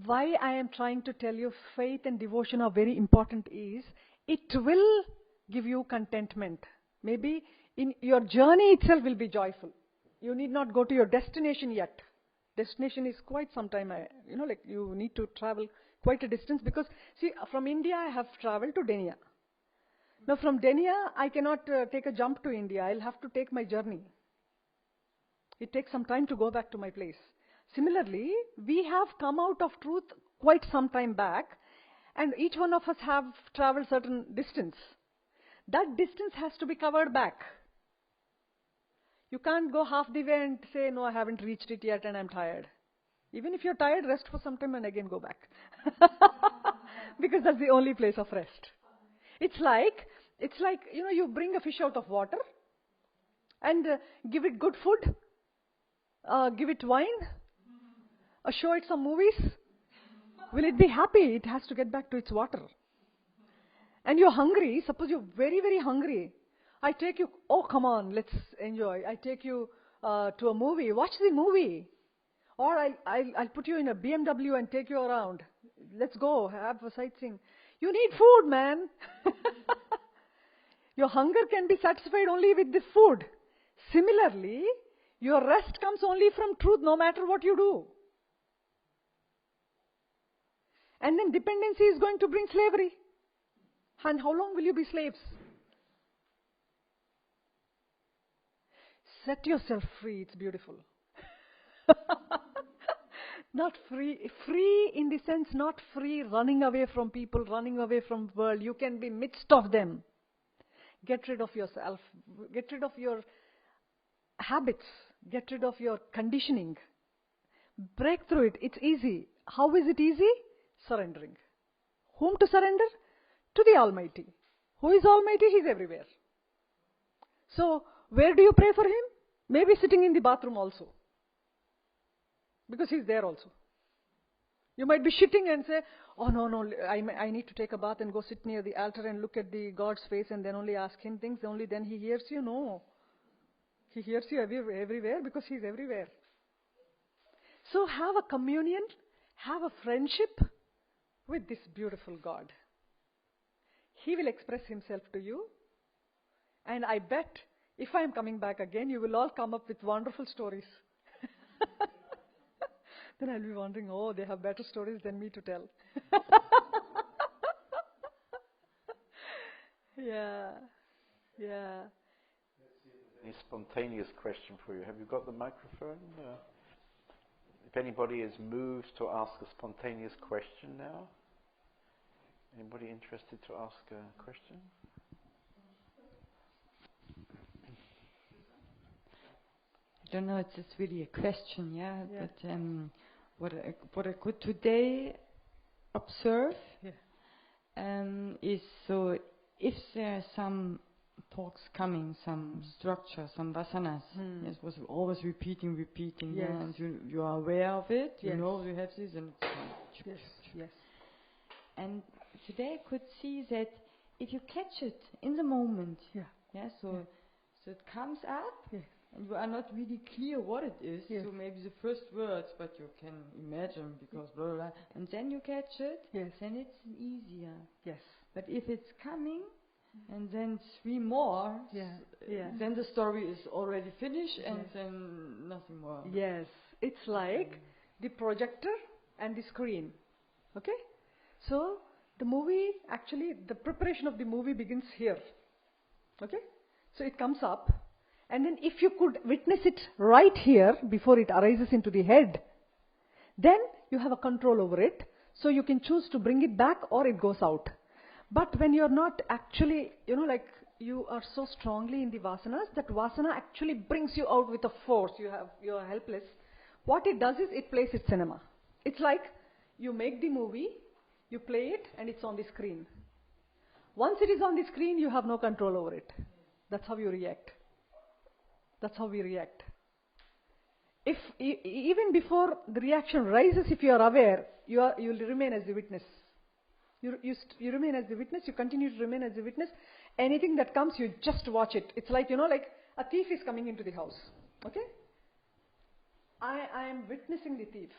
Why I am trying to tell you faith and devotion are very important is, it will give you contentment. Maybe in your journey itself will be joyful. You need not go to your destination yet. Destination is quite some time, like you need to travel quite a distance because, see, from India I have traveled to Denia. Now from Denia I cannot take a jump to India. I'll have to take my journey. It takes some time to go back to my place. Similarly, we have come out of truth quite some time back, and each one of us have traveled certain distance. That distance has to be covered back. You can't go half the way and say, no, I haven't reached it yet and I'm tired. Even if you're tired, rest for some time and again go back. Because that's the only place of rest. It's like, you bring a fish out of water and give it good food, give it wine, show it some movies. Will it be happy? It has to get back to its water. And you're hungry. Suppose you're very, very hungry. I take you, oh, come on, let's enjoy. I take you to a movie. Watch the movie. Or I'll put you in a BMW and take you around. Let's go, have a sightseeing. You need food, man. Your hunger can be satisfied only with the food. Similarly, your rest comes only from truth, no matter what you do. And then dependency is going to bring slavery. And how long will you be slaves? Set yourself free, it's beautiful. Not free in the sense, not free running away from people, running away from the world. You can be midst of them. Get rid of yourself. Get rid of your habits. Get rid of your conditioning. Break through it. It's easy. How is it easy? Surrendering. Whom to surrender? To the Almighty. Who is Almighty? He is everywhere. So, where do you pray for Him? Maybe sitting in the bathroom also. Because He's there also. You might be shitting and say, oh no, I need to take a bath and go sit near the altar and look at the God's face and then only ask Him things, only then He hears you. No. He hears you everywhere because He's everywhere. So have a communion, have a friendship with this beautiful God. He will express Himself to you. And I bet if I am coming back again, you will all come up with wonderful stories. Then I'll be wondering, oh, they have better stories than me to tell. Yeah.
A spontaneous question for you. Have you got the microphone? If anybody is moved to ask a spontaneous question now, anybody interested to ask a question?
I don't know, it's just really a question, yeah. But what I could today observe is, so if there are some talks coming, some structure, some vasanas, yes, was always repeating,
Yes.
and you are aware of it, you
Yes.
know you have this, and
Yes, yes.
and today I could see that if you catch it in the moment, so it comes up, and you are not really clear what it is, so maybe the first words, but you can imagine because blah, blah, blah, and then you catch it, then it's easier.
Yes.
But if it's coming, and then three more, then the story is already finished, and then nothing more.
Yes, it's like the projector and the screen. Okay? So the movie, actually, the preparation of the movie begins here. Okay? So it comes up, and then if you could witness it right here before it arises into the head, then you have a control over it. So you can choose to bring it back or it goes out. But when you're not actually, like you are so strongly in the vasanas, that vasana actually brings you out with a force. You are helpless. What it does is it plays its cinema. It's like you make the movie, you play it, and it's on the screen. Once it is on the screen, you have no control over it. That's how you react. That's how we react. If even before the reaction rises, if you are aware, you will remain as the witness. You remain as the witness. You continue to remain as the witness. Anything that comes, you just watch it. It's like like a thief is coming into the house. Okay? I am witnessing the thief.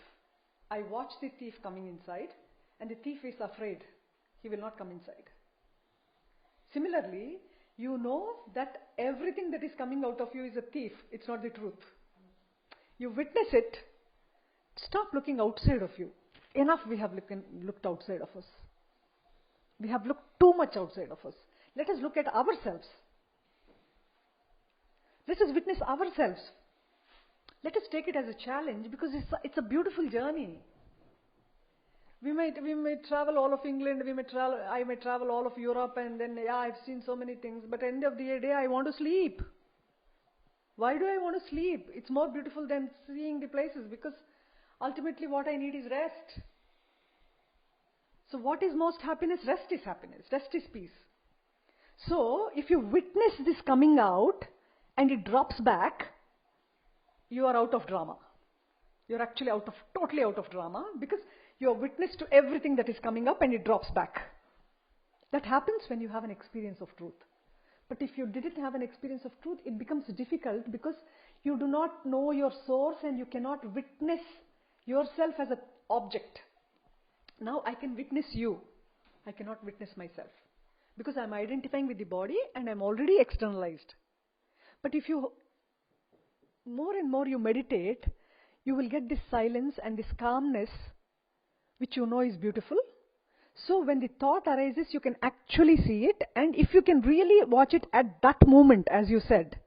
I watch the thief coming inside, and the thief is afraid. He will not come inside. Similarly, you know that everything that is coming out of you is a thief. It's not the truth. You witness it. Stop looking outside of you. Enough we have looked outside of us. We have looked too much outside of us. Let us look at ourselves. Let us witness ourselves. Let us take it as a challenge, because it's a beautiful journey. We may travel all of England, I may travel all of Europe, and then I've seen so many things, but at the end of the day I want to sleep. Why do I want to sleep? It's more beautiful than seeing the places, because ultimately what I need is rest. So what is most happiness? Rest is happiness. Rest is peace. So if you witness this coming out and it drops back, you are out of drama. You're actually totally out of drama, because you are witness to everything that is coming up and it drops back. That happens when you have an experience of truth. But if you didn't have an experience of truth, it becomes difficult, because you do not know your source and you cannot witness yourself as an object. Now I can witness you. I cannot witness myself, because I'm identifying with the body and I'm already externalized. But if you more and more you meditate, you will get this silence and this calmness, which you know is beautiful. So when the thought arises, you can actually see it, and if you can really watch it at that moment, as you said,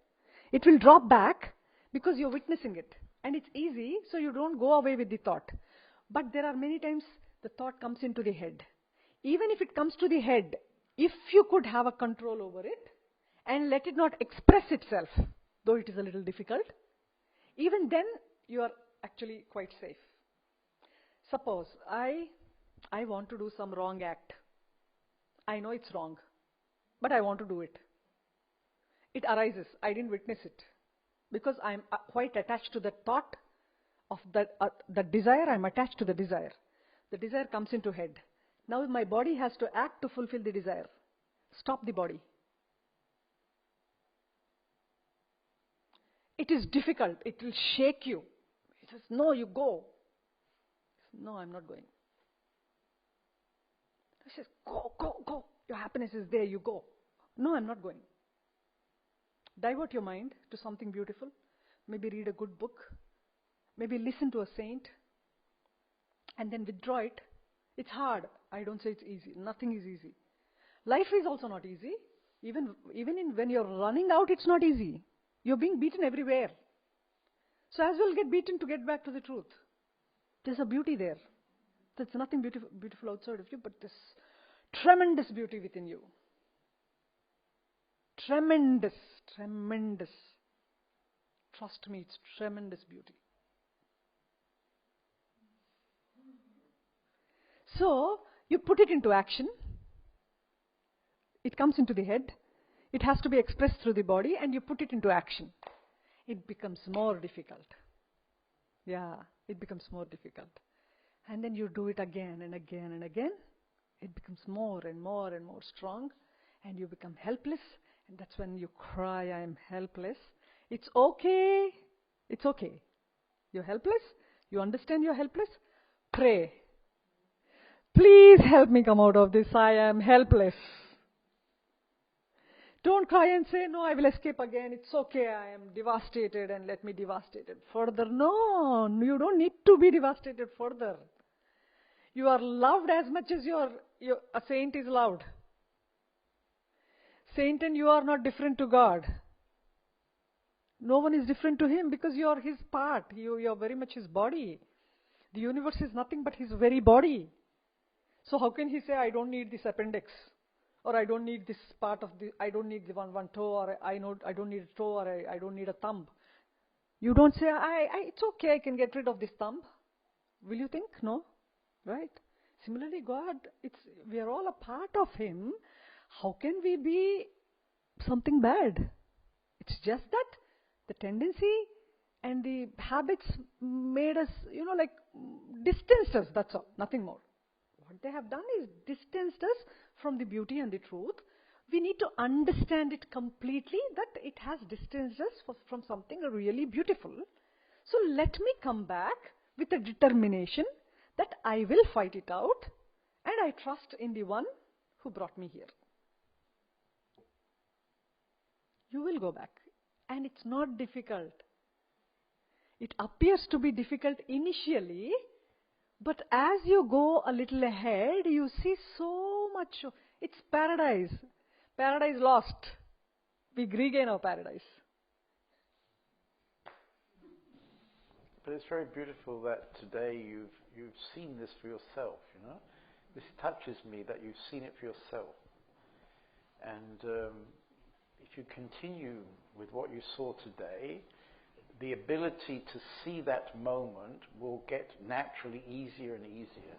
it will drop back because you're witnessing it. And it's easy, so you don't go away with the thought. But there are many times the thought comes into the head. Even if it comes to the head, if you could have a control over it and let it not express itself, though it is a little difficult, even then you are actually quite safe. Suppose I want to do some wrong act. I know it's wrong, but I want to do it. It arises. I didn't witness it, because I'm quite attached to the thought of that desire. I'm attached to the desire. The desire comes into head. Now my body has to act to fulfill the desire. Stop the body. It is difficult. It will shake you. It says, no, you go. No, I'm not going. It says, go, go, go. Your happiness is there, you go. No, I'm not going. Divert your mind to something beautiful. Maybe read a good book. Maybe listen to a saint. And then withdraw it. It's hard. I don't say it's easy. Nothing is easy. Life is also not easy. Even when you're running out, it's not easy. You're being beaten everywhere. So as well get beaten to get back to the truth. There's a beauty there. There's nothing beautiful outside of you, but this tremendous beauty within you. Tremendous, tremendous. Trust me, it's tremendous beauty. So, you put it into action. It comes into the head. It has to be expressed through the body, and you put it into action. It becomes more difficult. Yeah, it becomes more difficult. And then you do it again and again and again. It becomes more and more and more strong, and you become helpless. And that's when you cry, I am helpless. It's okay. It's okay. You're helpless. You understand you're helpless. Pray. Please help me come out of this. I am helpless. Don't cry and say, no, I will escape again. It's okay. I am devastated and let me devastate it further. No, you don't need to be devastated further. You are loved as much as a saint is loved. Saint and you are not different to God. No one is different to Him because you are His part. You are very much His body. The universe is nothing but His very body. So how can He say, I don't need this appendix? Or I don't need this part of I don't need the one toe, or I don't need a toe, or I don't need a thumb. You don't say, it's okay, I can get rid of this thumb. Will you think? No. Right? Similarly, God, we are all a part of Him. How can we be something bad? It's just that the tendency and the habits made us, distanced us, that's all, nothing more. What they have done is distanced us from the beauty and the truth. We need to understand it completely, that it has distanced us from something really beautiful. So let me come back with a determination that I will fight it out, and I trust in the one who brought me here. You will go back. And it's not difficult. It appears to be difficult initially, but as you go a little ahead, you see so much. It's paradise. Paradise lost. We regain our paradise.
But it's very beautiful that today you've seen this for yourself, This touches me that you've seen it for yourself. And if you continue with what you saw today, the ability to see that moment will get naturally easier and easier.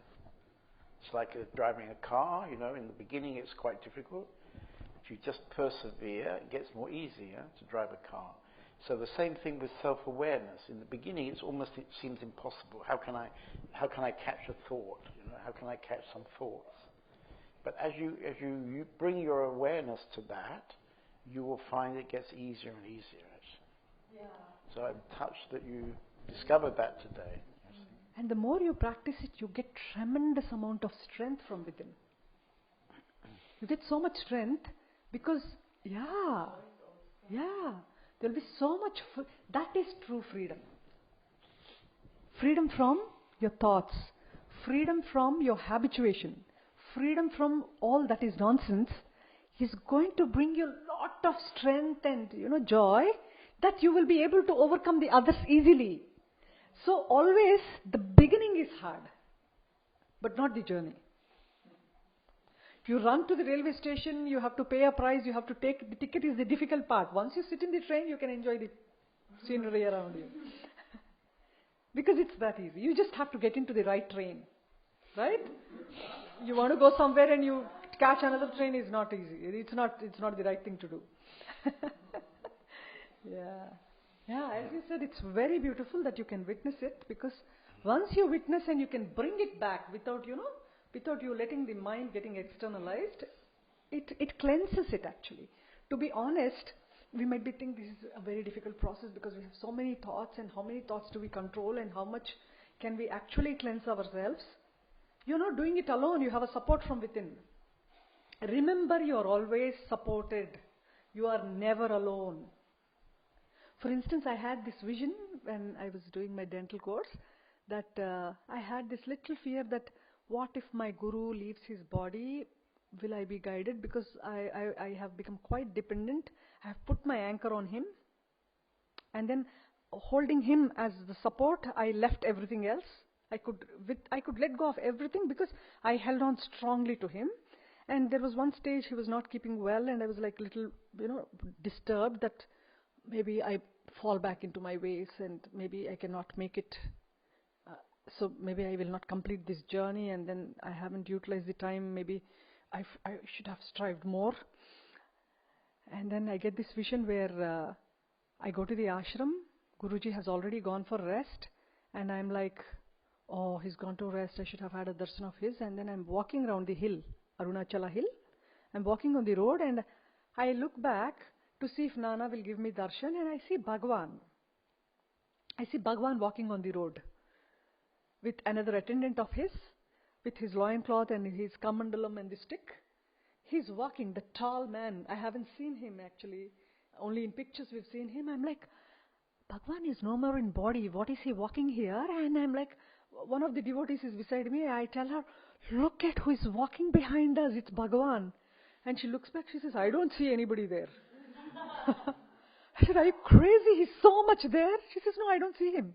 It's like driving a car, in the beginning it's quite difficult. If you just persevere, it gets more easier to drive a car. So the same thing with self-awareness. In the beginning it seems impossible. How can I catch a thought? How can I catch some thoughts? But as you bring your awareness to that, you will find it gets easier and easier.
Yeah.
So I'm touched that you discovered that today.
And the more you practice it, you get tremendous amount of strength from within. You get so much strength because, there'll be so much. That is true freedom. Freedom from your thoughts. Freedom from your habituation. Freedom from all that is nonsense is going to bring you a lot of strength and, joy, that you will be able to overcome the others easily. So always the beginning is hard, but not the journey. If you run to the railway station, you have to pay a price, you have to take the ticket is the difficult part. Once you sit in the train, you can enjoy the scenery around you. Because it's that easy. You just have to get into the right train. Right? You want to go somewhere and you catch another train is not easy. It's not the right thing to do. Yeah, as you said, it's very beautiful that you can witness it, because once you witness and you can bring it back without you letting the mind getting externalized, it cleanses it actually. To be honest, we might be thinking this is a very difficult process because we have so many thoughts, and how many thoughts do we control, and how much can we actually cleanse ourselves? You're not doing it alone, you have a support from within. Remember, you are always supported. You are never alone. For instance, I had this vision when I was doing my dental course, that I had this little fear that what if my guru leaves his body, will I be guided? Because I have become quite dependent. I have put my anchor on him, and then holding him as the support, I left everything else I could let go of everything because I held on strongly to him. And there was one stage he was not keeping well, and I was like little, disturbed that maybe I fall back into my ways and maybe I cannot make it. So maybe I will not complete this journey, and then I haven't utilized the time. Maybe I should have strived more. And then I get this vision where I go to the ashram. Guruji has already gone for rest, and I'm like, oh, he's gone to rest. I should have had a darshan of his. And then I'm walking around the hill, Arunachala hill. I'm walking on the road, and I look back to see if Nana will give me darshan, and I see Bhagwan. I see Bhagwan walking on the road with another attendant of his, with his loincloth and his kamandalam and the stick. He's walking, the tall man. I haven't seen him actually. Only in pictures we've seen him. I'm like, Bhagwan is no more in body. What is he walking here? And I'm like, one of the devotees is beside me. I tell her, look at who is walking behind us. It's Bhagwan. And she looks back. She says, I don't see anybody there. I said, are you crazy? He's so much there. She says, no, I don't see him.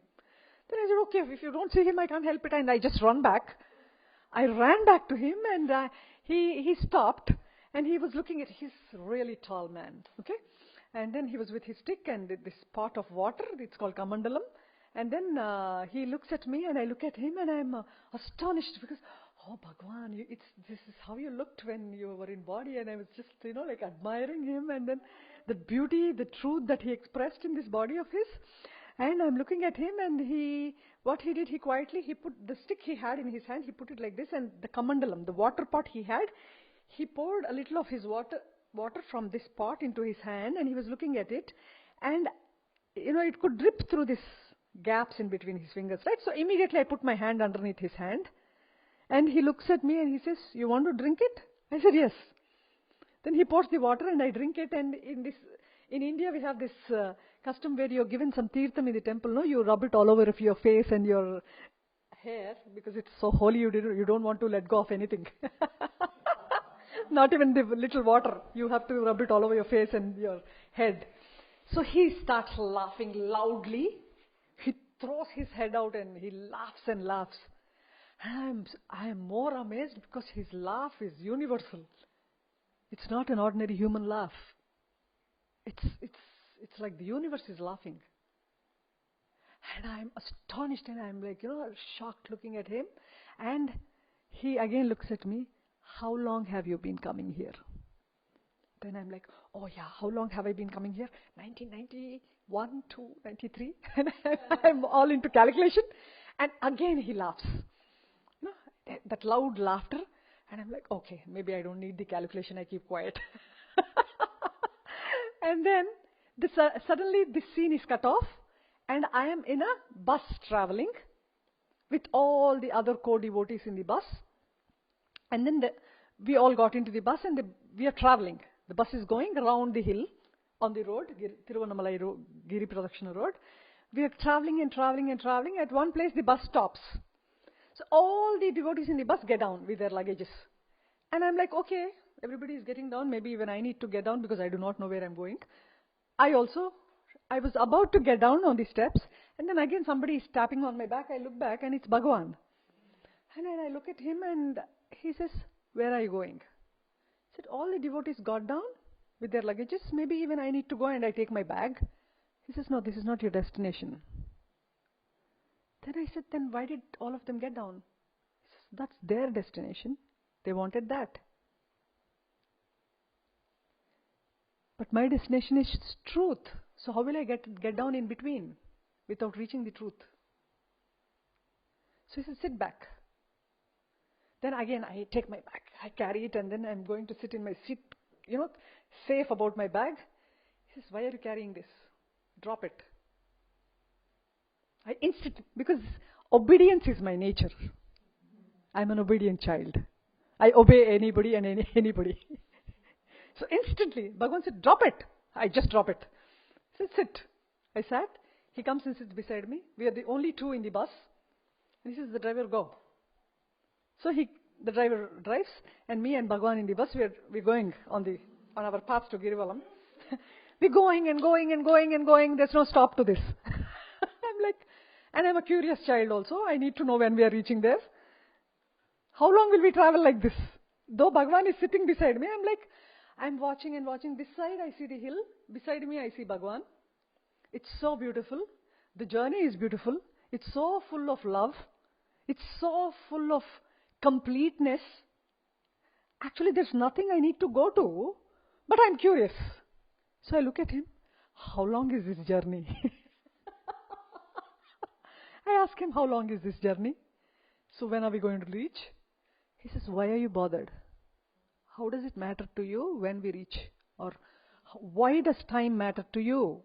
Then I said, okay, if you don't see him, I can't help it. And I just run back. I ran back to him, and he stopped. And he was looking at, he's a really tall man, okay? And then he was with his stick and this pot of water, it's called kamandalam. And then he looks at me and I look at him, and I'm astonished because, oh Bhagwan, this is how you looked when you were in body. And I was just, like admiring him, and then the beauty, the truth that he expressed in this body of his. And I'm looking at him, and what he did, he put the stick he had in his hand, he put it like this, and the kamandalam, the water pot he had, he poured a little of his water from this pot into his hand, and he was looking at it, and it could drip through these gaps in between his fingers, right? So immediately I put my hand underneath his hand, and he looks at me and he says, you want to drink it? I said, yes. Then he pours the water and I drink it, and in India we have this custom where you're given some tirtham in the temple, no? You rub it all over your face and your hair because it's so holy, you don't want to let go of anything. Not even the little water. You have to rub it all over your face and your head. So he starts laughing loudly. He throws his head out and he laughs and laughs. And I am more amazed because his laugh is universal. It's not an ordinary human laugh. It's like the universe is laughing. And I'm astonished, and I'm like, shocked looking at him. And he again looks at me. How long have you been coming here? Then I'm like, oh yeah, how long have I been coming here? 1991 to 93. And I'm all into calculation. And again he laughs. That loud laughter. And I'm like, okay, maybe I don't need the calculation, I keep quiet. And then suddenly this scene is cut off, and I am in a bus traveling with all the other co-devotees in the bus. And then we all got into the bus, and we are traveling. The bus is going around the hill on the road, Tiruvannamalai road, Giri Pradakshina road. We are traveling and traveling and traveling. At one place, the bus stops. So all the devotees in the bus get down with their luggages. And I'm like, okay, everybody is getting down. Maybe even I need to get down because I do not know where I'm going. I was about to get down on the steps, and then again somebody is tapping on my back. I look back, and it's Bhagwan. And then I look at him, and he says, where are you going? I said, all the devotees got down with their luggages. Maybe even I need to go, and I take my bag. He says, no, this is not your destination. Then I said, then why did all of them get down? He says, that's their destination. They wanted that. But my destination is truth. So how will I get down in between without reaching the truth? So he said, sit back. Then again, I take my bag. I carry it, and then I'm going to sit in my seat, safe about my bag. He says, why are you carrying this? Drop it. Because obedience is my nature. I'm an obedient child. I obey anybody and anybody. So instantly, Bhagwan said, drop it. I just drop it. He said, sit. I sat. He comes and sits beside me. We are the only two in the bus. And he says, the driver, go. So the driver drives, and me and Bhagwan in the bus, we're going on our path to Girivalam. We're going and going and going and going. There's no stop to this. I'm like, And I'm a curious child also. I need to know when we are reaching there. How long will we travel like this? Though Bhagwan is sitting beside me, I'm watching and watching. This side I see the hill. Beside me I see Bhagwan. It's so beautiful. The journey is beautiful. It's so full of love. It's so full of completeness. Actually, there's nothing I need to go to, but I'm curious. So I look at him. How long is this journey? I ask him, how long is this journey? So when are we going to reach? He says, why are you bothered? How does it matter to you when we reach? Or why does time matter to you?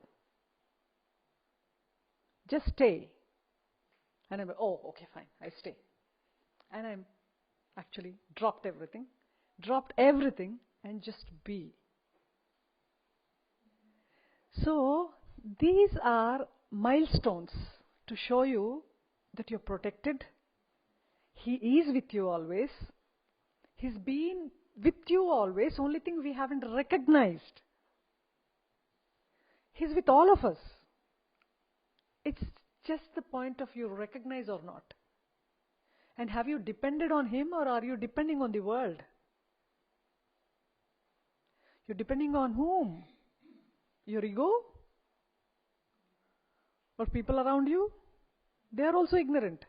Just stay. And I'm like, oh, okay, fine, I stay. And I'm actually dropped everything and just be. So these are milestones to show you that you're protected. He is with you always. He's been with you always. Only thing we haven't recognized. He's with all of us. It's just the point of you recognize or not. And have you depended on Him or are you depending on the world? You're depending on whom? Your ego? Or people around you? They are also ignorant.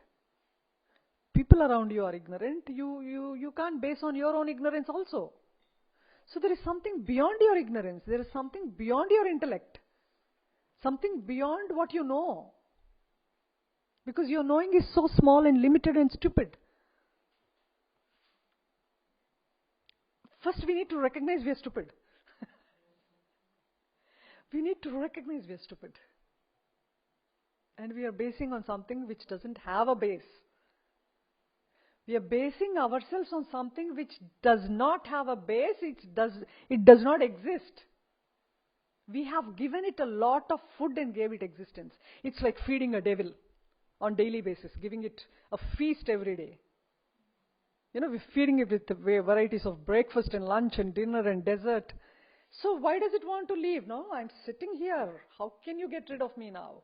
People around you are ignorant. You can't base on your own ignorance also. So there is something beyond your ignorance. There is something beyond your intellect. Something beyond what you know. Because your knowing is so small and limited and stupid. First we need to recognize we are stupid. We need to recognize we are stupid. And we are basing on something which doesn't have a base. We are basing ourselves on something which does not have a base. It does not exist. We have given it a lot of food and gave it existence. It's like feeding a devil on daily basis, giving it a feast every day. We're feeding it with varieties of breakfast and lunch and dinner and dessert. So why does it want to leave? No, I'm sitting here. How can you get rid of me now?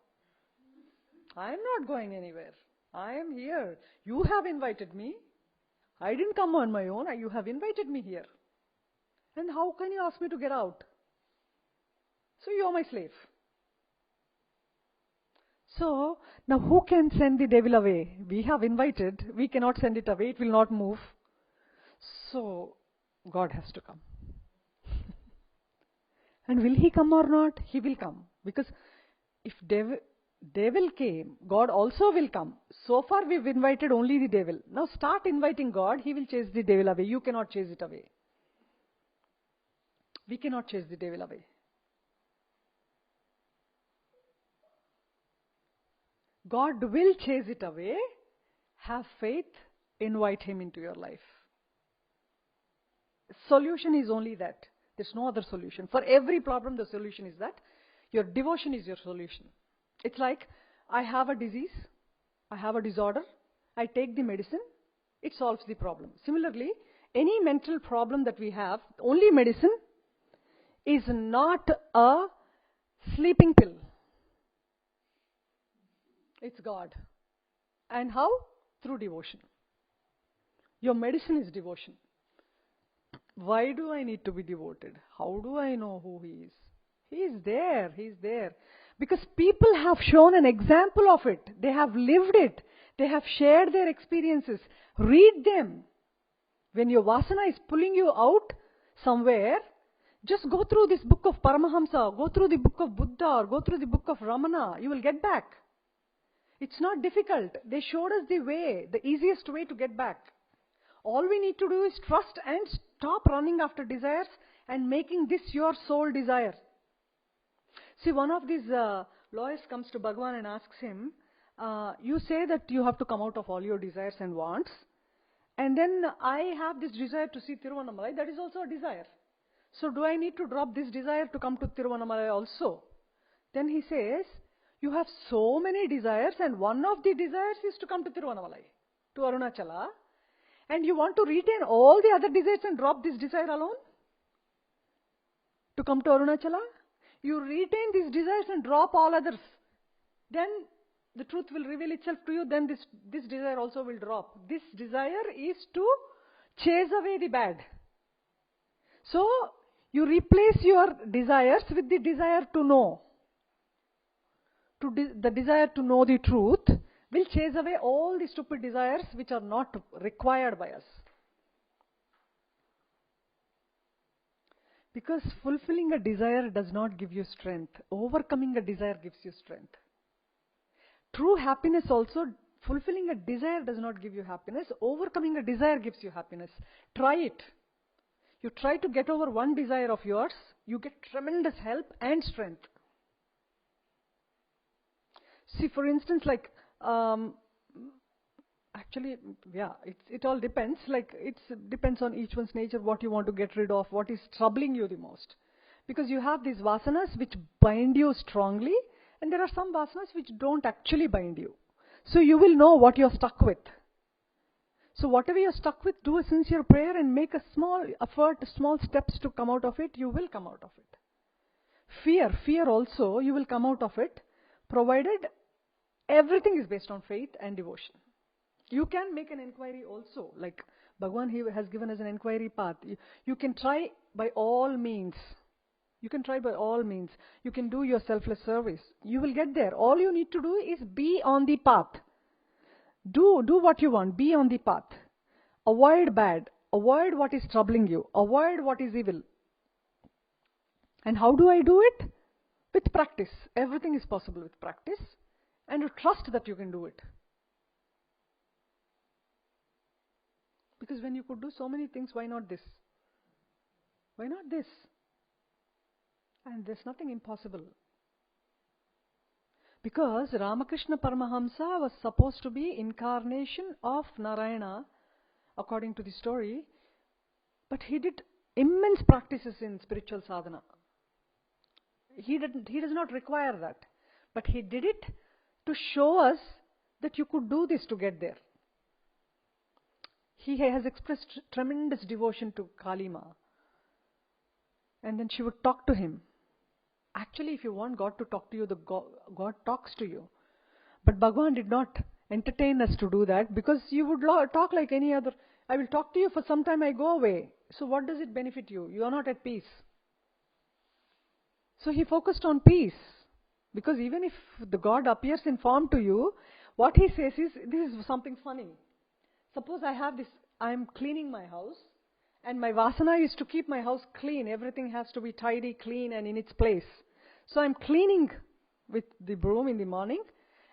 I'm not going anywhere. I am here. You have invited me. I didn't come on my own. You have invited me here. And how can you ask me to get out? So you are my slave. So, now who can send the devil away? We have invited. We cannot send it away. It will not move. So, God has to come. And will He come or not? He will come. Because if devil came, God also will come. So far we've invited only the devil. Now start inviting God. He will chase the devil away. You cannot chase it away. We cannot chase the devil away. God will chase it away. Have faith. Invite Him into your life. Solution is only that. There's no other solution. For every problem, the solution is that. Your devotion is your solution. It's like, I have a disease. I have a disorder. I take the medicine. It solves the problem. Similarly, any mental problem that we have, only medicine is not a sleeping pill. It's God. And how? Through devotion. Your medicine is devotion. Why do I need to be devoted? How do I know who He is? He is there. He is there. Because people have shown an example of it. They have lived it. They have shared their experiences. Read them. When your vasana is pulling you out somewhere, just go through this book of Paramahamsa, go through the book of Buddha, or go through the book of Ramana. You will get back. It's not difficult. They showed us the way, the easiest way to get back. All we need to do is trust and stop running after desires and making this your sole desire. See, one of these lawyers comes to Bhagavan and asks him, you say that you have to come out of all your desires and wants, and then I have this desire to see Tiruvannamalai, that is also a desire. So do I need to drop this desire to come to Tiruvannamalai also? Then he says, you have so many desires and one of the desires is to come to Tiruvannamalai, to Arunachala, and you want to retain all the other desires and drop this desire alone? To come to Arunachala? You retain these desires and drop all others. Then the truth will reveal itself to you, then this desire also will drop. This desire is to chase away the bad. So, you replace your desires with the desire to know. The desire to know the truth will chase away all the stupid desires which are not required by us. Because fulfilling a desire does not give you strength. Overcoming a desire gives you strength. True happiness also, fulfilling a desire does not give you happiness. Overcoming a desire gives you happiness. Try it. You try to get over one desire of yours, you get tremendous help and strength. See, for instance, like, actually, yeah, it all depends. Like, it depends on each one's nature, what you want to get rid of, what is troubling you the most. Because you have these vasanas which bind you strongly, and there are some vasanas which don't actually bind you. So you will know what you're stuck with. So whatever you're stuck with, do a sincere prayer and make a small effort, small steps to come out of it. You will come out of it. Fear also, you will come out of it, provided everything is based on faith and devotion. You can make an inquiry also, like Bhagavan he has given us an inquiry path. You can try by all means. You can try by all means. You can do your selfless service. You will get there. All you need to do is be on the path. Do what you want. Be on the path. Avoid bad. Avoid what is troubling you. Avoid what is evil. And how do I do it? With practice. Everything is possible with practice. And you trust that you can do it. Because when you could do so many things, why not this? Why not this? And there's nothing impossible. Because Ramakrishna Paramahamsa was supposed to be incarnation of Narayana, according to the story, but he did immense practices in spiritual sadhana. He does not require that. But he did it to show us that you could do this to get there. He has expressed tremendous devotion to Kalima. And then she would talk to him. Actually, if you want God to talk to you, God talks to you. But Bhagavan did not entertain us to do that, because you would talk like any other. I will talk to you for some time, I go away. So what does it benefit you? You are not at peace. So he focused on peace. Because even if the God appears in form to you, what he says is, this is something funny. Suppose I am cleaning my house, and my vasana is to keep my house clean. Everything has to be tidy, clean, and in its place. So I'm cleaning with the broom in the morning,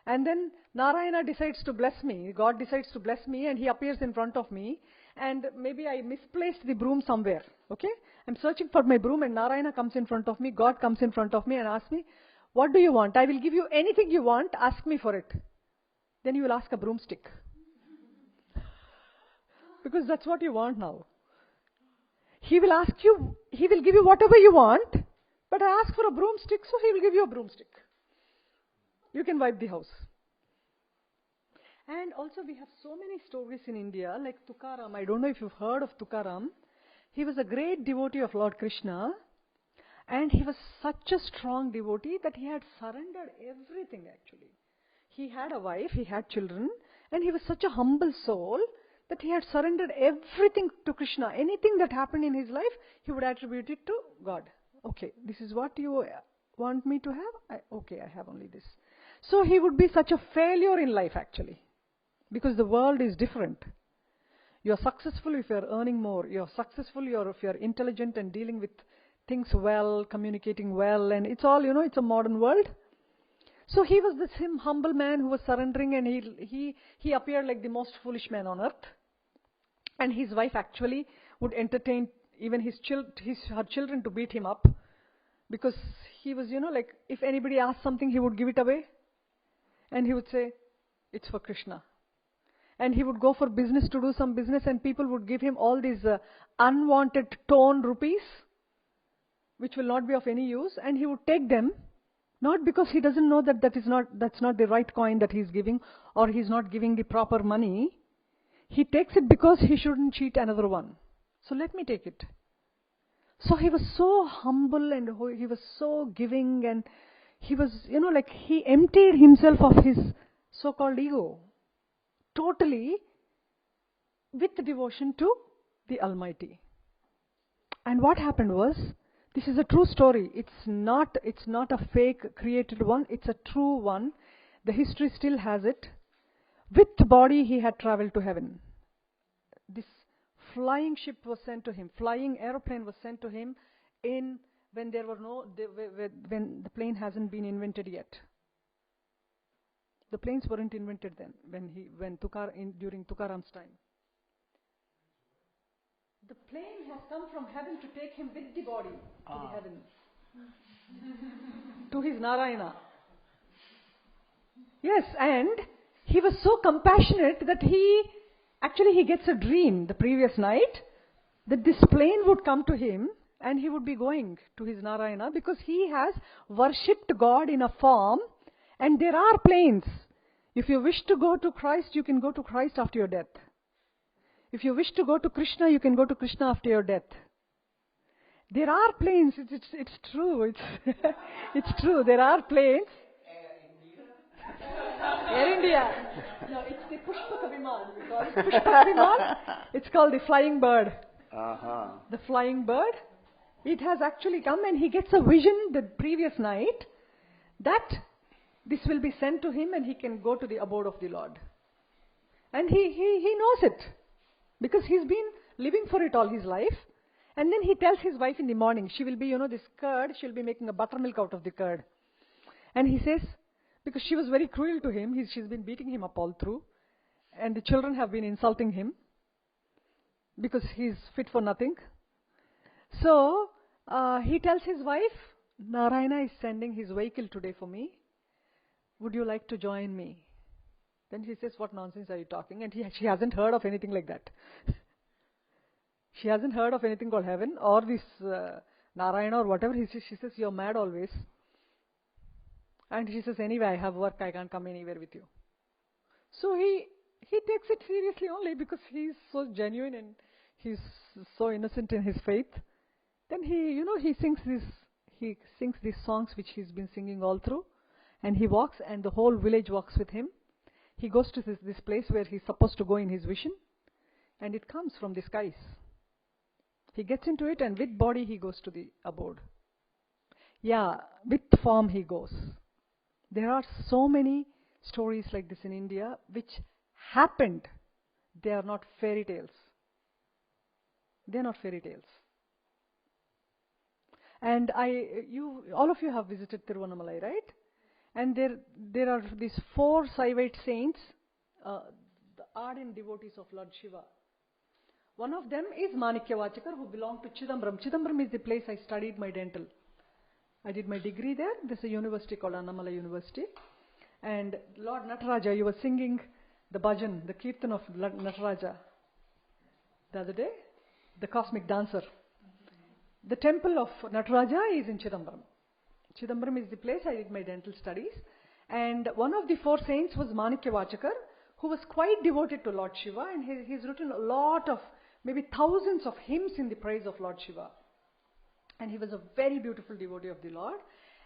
and then Narayana decides to bless me. God decides to bless me, and he appears in front of me, and maybe I misplaced the broom somewhere. Okay? I'm searching for my broom, and Narayana comes in front of me. God comes in front of me and asks me, what do you want? I will give you anything you want. Ask me for it. Then you will ask a broomstick. Because that's what you want now. He will ask you, he will give you whatever you want, but I ask for a broomstick, so he will give you a broomstick. You can wipe the house. And also we have so many stories in India, like Tukaram. I don't know if you've heard of Tukaram. He was a great devotee of Lord Krishna, and he was such a strong devotee that he had surrendered everything actually. He had a wife, he had children, and he was such a humble soul that he had surrendered everything to Krishna. Anything that happened in his life, he would attribute it to God. Okay, this is what you want me to have? Okay, I have only this. So he would be such a failure in life actually, because the world is different. You are successful if you are earning more. You are successful if you are intelligent and dealing with things well, communicating well, and it's all, it's a modern world. So he was this humble man who was surrendering, and he appeared like the most foolish man on earth. And his wife actually would entertain even her children to beat him up, because he was, like if anybody asked something, he would give it away, and he would say, it's for Krishna. And he would go for business to do some business, and people would give him all these unwanted torn rupees, which will not be of any use, and he would take them. Not because he doesn't know that that's not the right coin that he's giving, or he's not giving the proper money. He takes it because he shouldn't cheat another one. So let me take it. So he was so humble, and he was so giving, and he was, like he emptied himself of his so-called ego, totally with devotion to the Almighty. And what happened was, this is a true story. It's not a fake created one. It's a true one. The history still has it. With the body, he had traveled to heaven. This flying ship was sent to him. Flying aeroplane was sent to him when when the plane hasn't been invented yet. The planes weren't invented then, during Tukaram's time. The plane has come from heaven to take him with the body to the heaven, to his Narayana. Yes, and he was so compassionate that he gets a dream the previous night that this plane would come to him and he would be going to his Narayana, because he has worshipped God in a form, and there are planes. If you wish to go to Christ, you can go to Christ after your death. If you wish to go to Krishna, you can go to Krishna after your death. There are planes. It's true. It's true. There are planes. Air India. No, it's the Pushpaka Viman. We call it Pushpaka Viman. It's called the flying bird. The flying bird. It has actually come, and he gets a vision the previous night that this will be sent to him and he can go to the abode of the Lord. And he knows it, because he's been living for it all his life. And then he tells his wife in the morning, she will be, this curd, she'll be making a buttermilk out of the curd. And he says, because she was very cruel to him, she's been beating him up all through. And the children have been insulting him, because he's fit for nothing. So, he tells his wife, Narayana is sending his vehicle today for me. Would you like to join me? Then she says, what nonsense are you talking? And she hasn't heard of anything like that. She hasn't heard of anything called heaven or this Narayana or whatever. She says, you're mad always. And she says, anyway, I have work. I can't come anywhere with you. So he takes it seriously only because he's so genuine and he's so innocent in his faith. Then he sings these songs which he's been singing all through. And he walks, and the whole village walks with him. He goes to this place where he's supposed to go in his vision, and it comes from the skies. He gets into it, and with body he goes to the abode. Yeah, with form he goes. There are so many stories like this in India which happened. They are not fairy tales. They are not fairy tales. And all of you have visited Tiruvannamalai, right? And there are these 4 Saivite saints, the ardent devotees of Lord Shiva. One of them is Manikyavachakar, who belonged to Chidambaram. Chidambaram is the place I studied my dental. I did my degree there. There's a university called Annamalai University. And Lord Nataraja, you were singing the bhajan, the kirtan of Nataraja the other day, the cosmic dancer. The temple of Nataraja is in Chidambaram. Chidambaram is the place I did my dental studies. And one of the 4 saints was Manikyavachakar, who was quite devoted to Lord Shiva, and he's written a lot of, maybe thousands of hymns in the praise of Lord Shiva. And he was a very beautiful devotee of the Lord.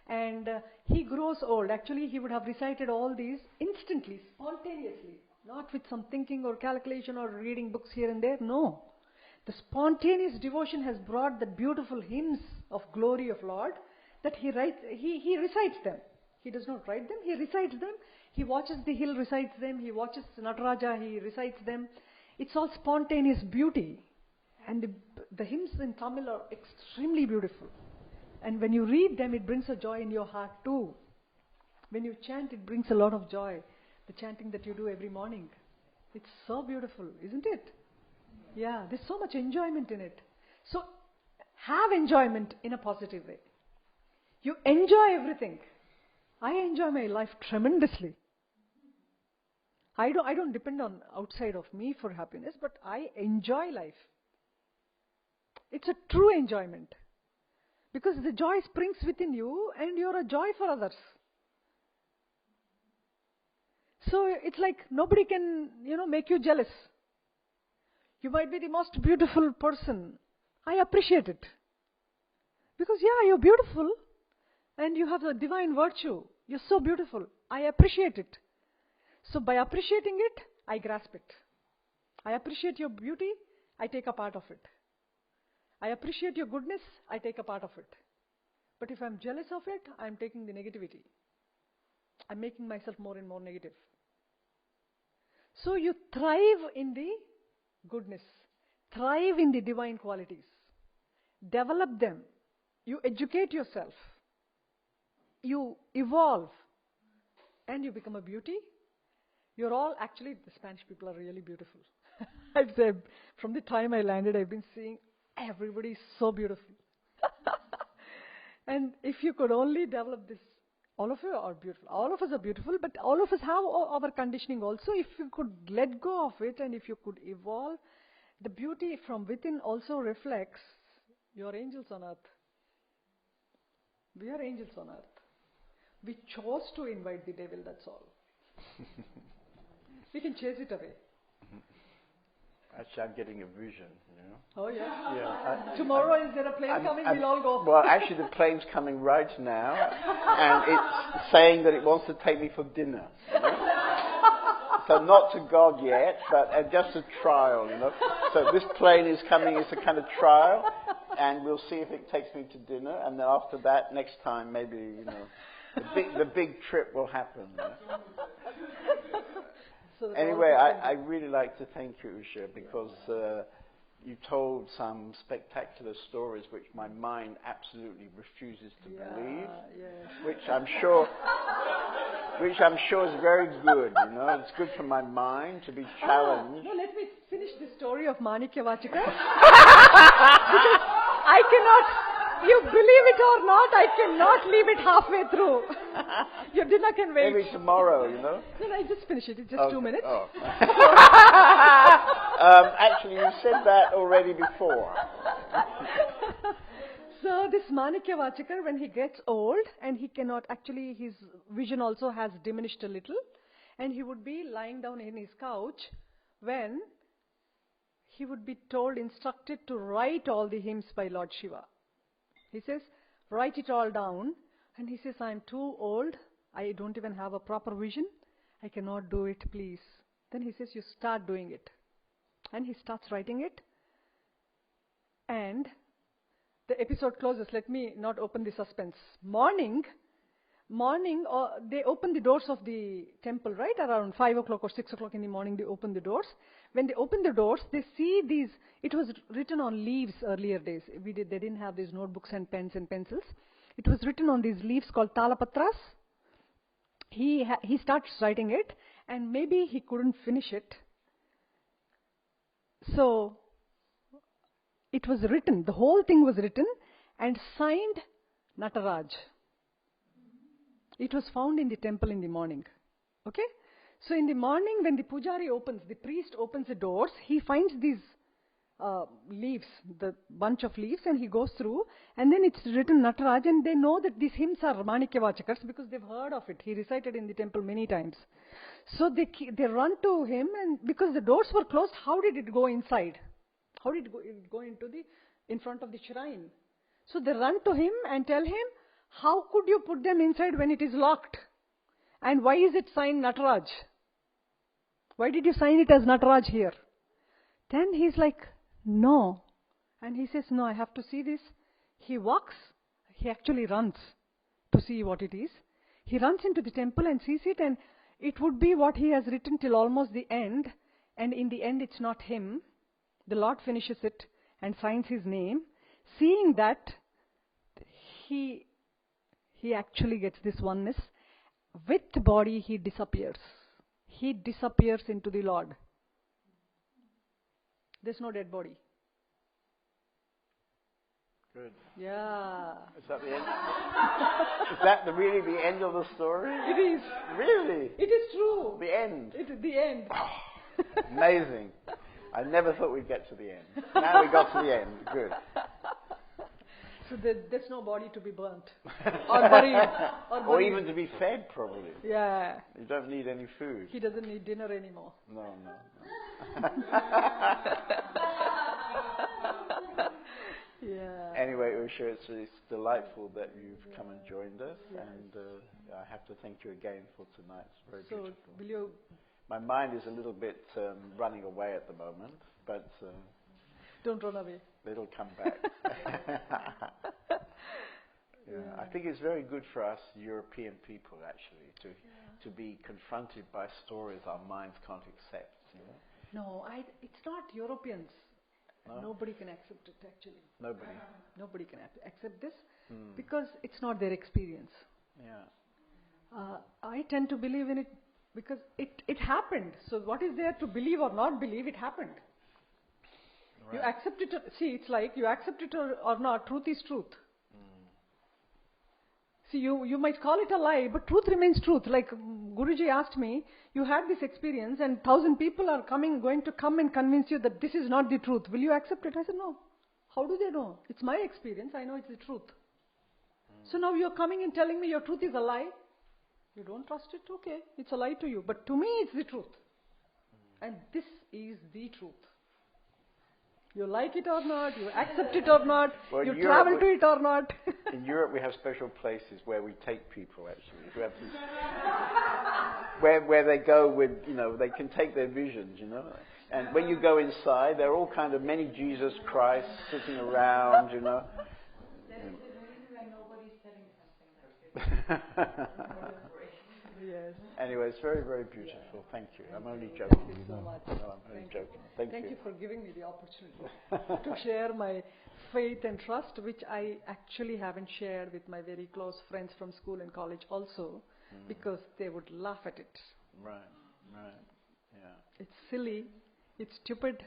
And he grows old. Actually, he would have recited all these instantly, spontaneously, not with some thinking or calculation or reading books here and there. No. The spontaneous devotion has brought the beautiful hymns of glory of Lord that he recites them. He does not write them, he recites them. He watches the hill, recites them. He watches Nataraja, he recites them. It's all spontaneous beauty. And the hymns in Tamil are extremely beautiful. And when you read them, it brings a joy in your heart too. When you chant, it brings a lot of joy. The chanting that you do every morning. It's so beautiful, isn't it? Yeah, there's so much enjoyment in it. So, have enjoyment in a positive way. You enjoy everything. I enjoy my life tremendously. I don't depend on outside of me for happiness, but I enjoy life. It's a true enjoyment. Because the joy springs within you and you're a joy for others. So it's like nobody can, make you jealous. You might be the most beautiful person. I appreciate it. Because you're beautiful and you have a divine virtue. You're so beautiful. I appreciate it. So by appreciating it, I grasp it. I appreciate your beauty, I take a part of it. I appreciate your goodness, I take a part of it. But if I'm jealous of it, I'm taking the negativity. I'm making myself more and more negative. So you thrive in the goodness, thrive in the divine qualities, develop them, you educate yourself, you evolve, and you become a beauty. You're all, actually, the Spanish people are really beautiful. I'd say from the time I landed, I've been seeing everybody so beautiful. And if you could only develop this, all of you are beautiful. All of us are beautiful, but all of us have our conditioning also. If you could let go of it and if you could evolve, the beauty from within also reflects your angels on earth. We are angels on earth. We chose to invite the devil, that's all. We can chase it away.
Actually, I'm getting a vision,
Oh, yeah?
Yeah.
Tomorrow, is there a plane coming? We'll all go.
Well, actually, the plane's coming right now, and it's saying that it wants to take me for dinner. So not to God yet, but just a trial, So this plane is coming as a kind of trial, and we'll see if it takes me to dinner, and then after that, next time, maybe, the big trip will happen.
So
anyway, I really like to thank you, Usha, because you told some spectacular stories which my mind absolutely refuses to believe, which I'm sure is very good. It's good for my mind to be challenged.
No, let me finish the story of Manikya Vachika. Because I cannot. You believe it or not, I cannot leave it halfway through. Your dinner can wait.
Maybe tomorrow,
No, I just finish it. It's just 2 minutes.
Oh. Actually, you said that already before.
So this Manikya Vachakar, when he gets old and he cannot, actually his vision also has diminished a little, and he would be lying down in his couch when he would be instructed to write all the hymns by Lord Shiva. He says, write it all down. And he says, I'm too old. I don't even have a proper vision. I cannot do it, please. Then he says, you start doing it. And he starts writing it. And the episode closes. Let me not open the suspense. Morning, they open the doors of the temple, right? Around 5 o'clock or 6 o'clock in the morning, they open the doors. When they open the doors, they see these. It was written on leaves earlier days. They didn't have these notebooks and pens and pencils. It was written on these leaves called talapatras. He starts writing it, and maybe he couldn't finish it. So it was written. The whole thing was written and signed Nataraj. It was found in the temple in the morning. Okay? So in the morning, when the pujari the priest opens the doors, he finds these leaves, the bunch of leaves, and he goes through, and then it's written Nataraj, and they know that these hymns are Manikya Vachakars because they've heard of it. He recited in the temple many times. So they run to him, and because the doors were closed, how did it go inside? How did it go in front of the shrine? So they run to him and tell him, how could you put them inside when it is locked? And why is it signed Nataraj? Why did you sign it as Nataraj here? Then he's like, no. And he says, no, I have to see this. He walks, he actually runs to see what it is. He runs into the temple and sees it, and it would be what he has written till almost the end. And in the end, it's not him. The Lord finishes it and signs his name. Seeing that, he actually gets this oneness. With the body, he disappears. He disappears into the Lord. There's no dead body.
Good.
Yeah.
Is that the end? Is that really the end of the story?
It is.
Really?
It is true.
The end?
It is the end.
Oh, amazing. I never thought we'd get to the end. Now we got to the end. Good.
So there's no body to be burnt or buried.
Or even to be fed, probably.
Yeah.
You don't need any food.
He doesn't need dinner anymore.
No.
Yeah.
Anyway, Usha, it's delightful that you've come and joined us, and I have to thank you again for tonight. It's very beautiful.
Will you?
My mind is a little bit running away at the moment, but
Don't run away.
it'll come back. I think it's very good for us European people actually to be confronted by stories our minds can't accept. You know?
No, it's not Europeans.
No?
Nobody can accept it actually.
Nobody
can accept this because it's not their experience.
Yeah.
I tend to believe in it because it happened. So what is there to believe or not believe? It happened.
Right.
You accept it. See, it's like you accept it or not. Truth is truth. See, you might call it a lie, but truth remains truth. Like Guruji asked me, you had this experience and 1,000 people are going to come and convince you that this is not the truth. Will you accept it? I said, no. How do they know? It's my experience. I know it's the truth. So now you're coming and telling me your truth is a lie. You don't trust it? Okay. It's a lie to you. But to me, it's the truth. And this is the truth. You like it or not, you accept it or not,
well,
you travel to it or not.
In Europe, we have special places where we take people, actually. We have this where they go with, they can take their visions, And when you go inside, there are all kind of many Jesus Christ sitting around,
That is the reason why nobody's telling something like this.
Yes.
Anyway, it's very, very beautiful. Thank you. I'm only joking.
Thank you so much.
No, I'm only joking. Thank you.
Thank you for giving me the opportunity to share my faith and trust, which I actually haven't shared with my very close friends from school and college also, because they would laugh at it.
Right, yeah.
It's silly, it's stupid,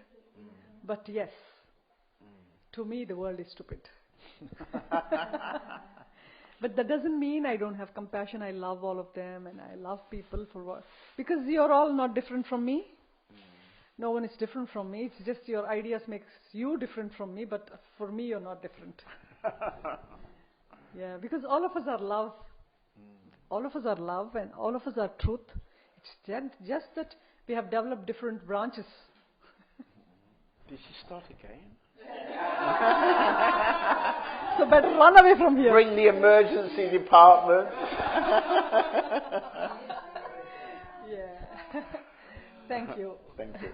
but yes, to me the world is stupid. But that doesn't mean I don't have compassion. I love all of them and I love people for what? Because you're all not different from me. No one is different from me. It's just your ideas makes you different from me, but for me you're not different. Yeah, because all of us are love. All of us are love and all of us are truth. It's just that we have developed different branches.
Did she start again?
So better run away from here.
Bring the emergency department.
Yeah. Thank you.
Thank you.